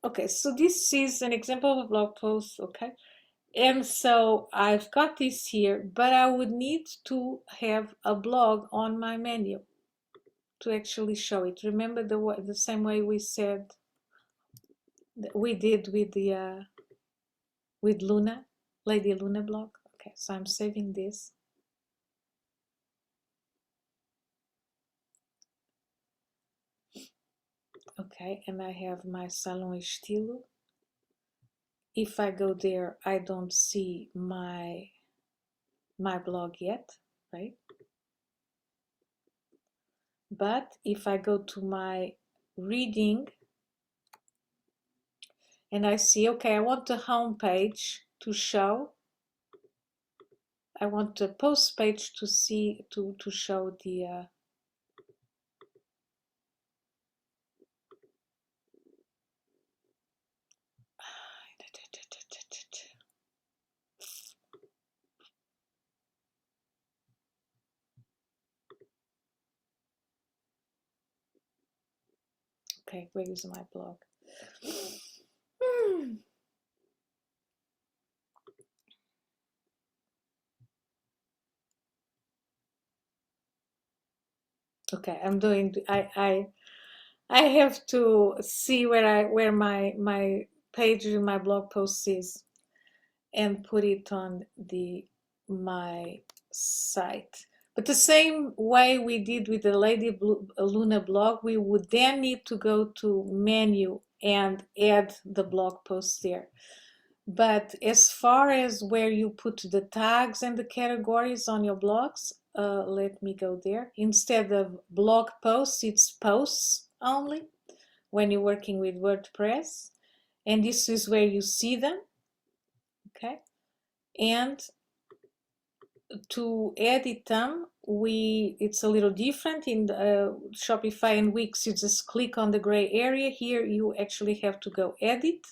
Okay, so this is an example of a blog post. Okay, and so I've got this here, but I would need to have a blog on my menu to actually show it. Remember the same way we said we did with the with Luna, Lady Luna blog. Okay, so I'm saving this. Okay, and I have my Salon Estilo. If I go there, I don't see my blog yet, right? But if I go to my reading and I see, okay, I want the home page to show. I want the post page to see, to show the okay, where is my blog? Okay, I'm doing, I have to see where my page in my blog post is and put it on my site. But the same way we did with the Lady Luna blog, we would then need to go to menu and add the blog post there. But as far as where you put the tags and the categories on your blogs, let me go there. Instead of blog posts, it's posts only when you're working with WordPress. And this is where you see them. Okay. And to edit them, it's a little different. In Shopify and Wix, you just click on the gray area. Here you actually have to go edit.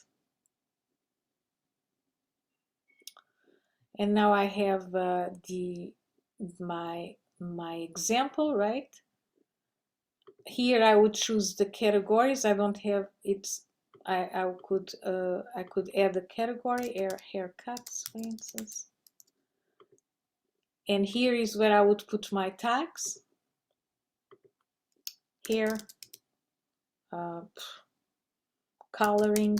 And now I have my example, right? Here I would choose the categories. I don't have it. I could add a category, haircuts, for instance. And here is where I would put my tags. Hair, coloring.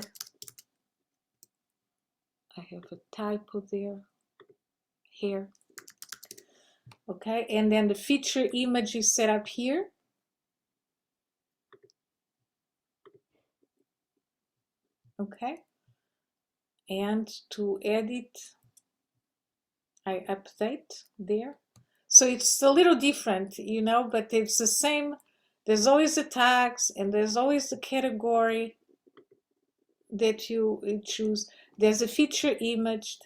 I have a typo there. Hair. Okay, and then the feature image is set up here. Okay, and to edit, I update there. So it's a little different, you know, but it's the same. There's always the tags and there's always the category that you choose. There's a feature image,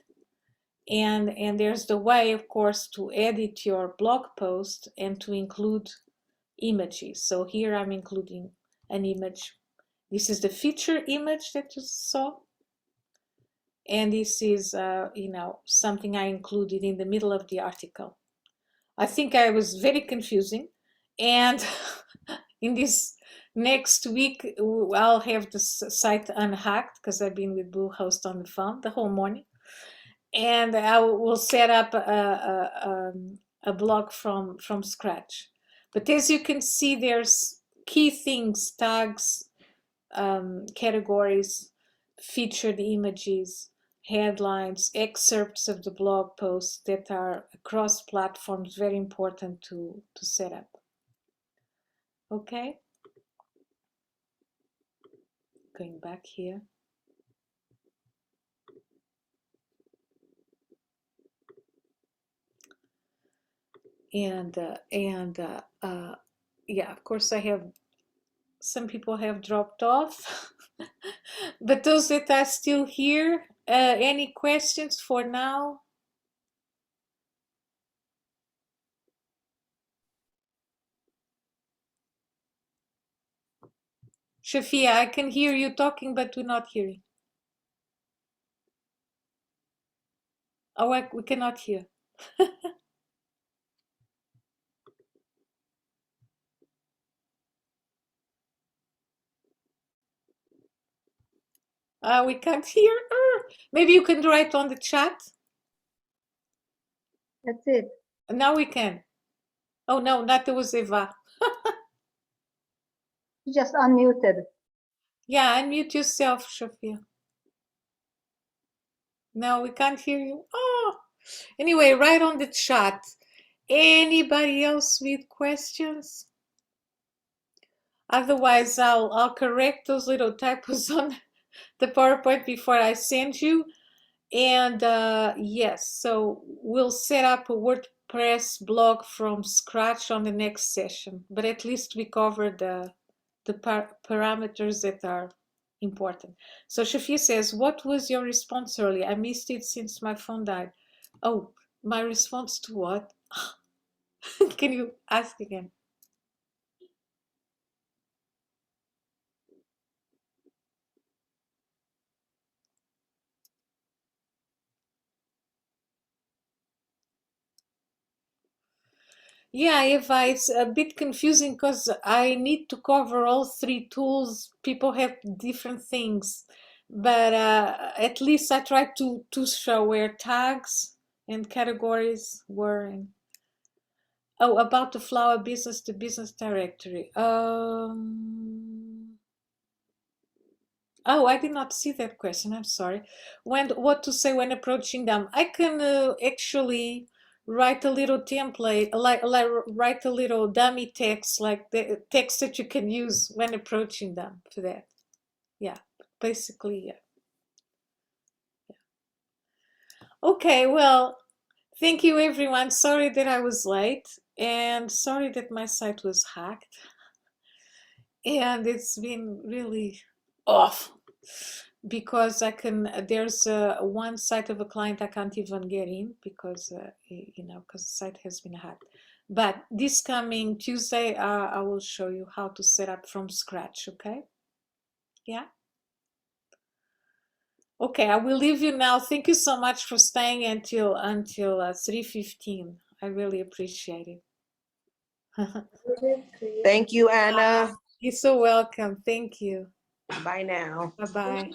and there's the way, of course, to edit your blog post and to include images. So here I'm including an image. This is the feature image that you saw. And this is, you know, something I included in the middle of the article. I think I was very confusing. And in this next week, I'll have the site unhacked because I've been with Bluehost on the phone the whole morning. And I will set up a blog from scratch. But as you can see, there's key things, tags, categories, featured images, headlines, excerpts of the blog posts that are across platforms, very important to set up. Okay. Going back here. And yeah, of course I have, some people have dropped off, but those that are still here, any questions for now? Shafia, I can hear you talking, but we're not hearing. Oh, we cannot hear. We can't hear. Maybe you can write on the chat. That's it. Now we can. Oh no, that was Eva. You just unmuted. Yeah, unmute yourself, Shafia. No, we can't hear you. Oh, anyway, write on the chat. Anybody else with questions? Otherwise, I'll correct those little typos on the PowerPoint before I send you. And yes, so we'll set up a WordPress blog from scratch on the next session. But at least we covered the parameters that are important. So Shafia says, what was your response earlier? I missed it since my phone died. Oh, my response to what? Can you ask again? Yeah, Eva, it's a bit confusing because I need to cover all three tools. People have different things, but at least I tried to show where tags and categories were. And oh, about the flower business to business directory. Oh, I did not see that question. I'm sorry. What to say when approaching them? I can actually write a little template, like write a little dummy text, like the text that you can use when approaching them for that. Yeah, basically, yeah. Okay, well, thank you everyone. Sorry that I was late and sorry that my site was hacked. And it's been really off because there's one site of a client I can't even get in because because the site has been hacked. But this coming Tuesday I will show you how to set up from scratch. Okay, yeah, okay, I will leave you now. Thank you so much for staying until 3:15. I really appreciate it. Thank you, Anna. You're so welcome. Thank you. Bye now. Bye-bye.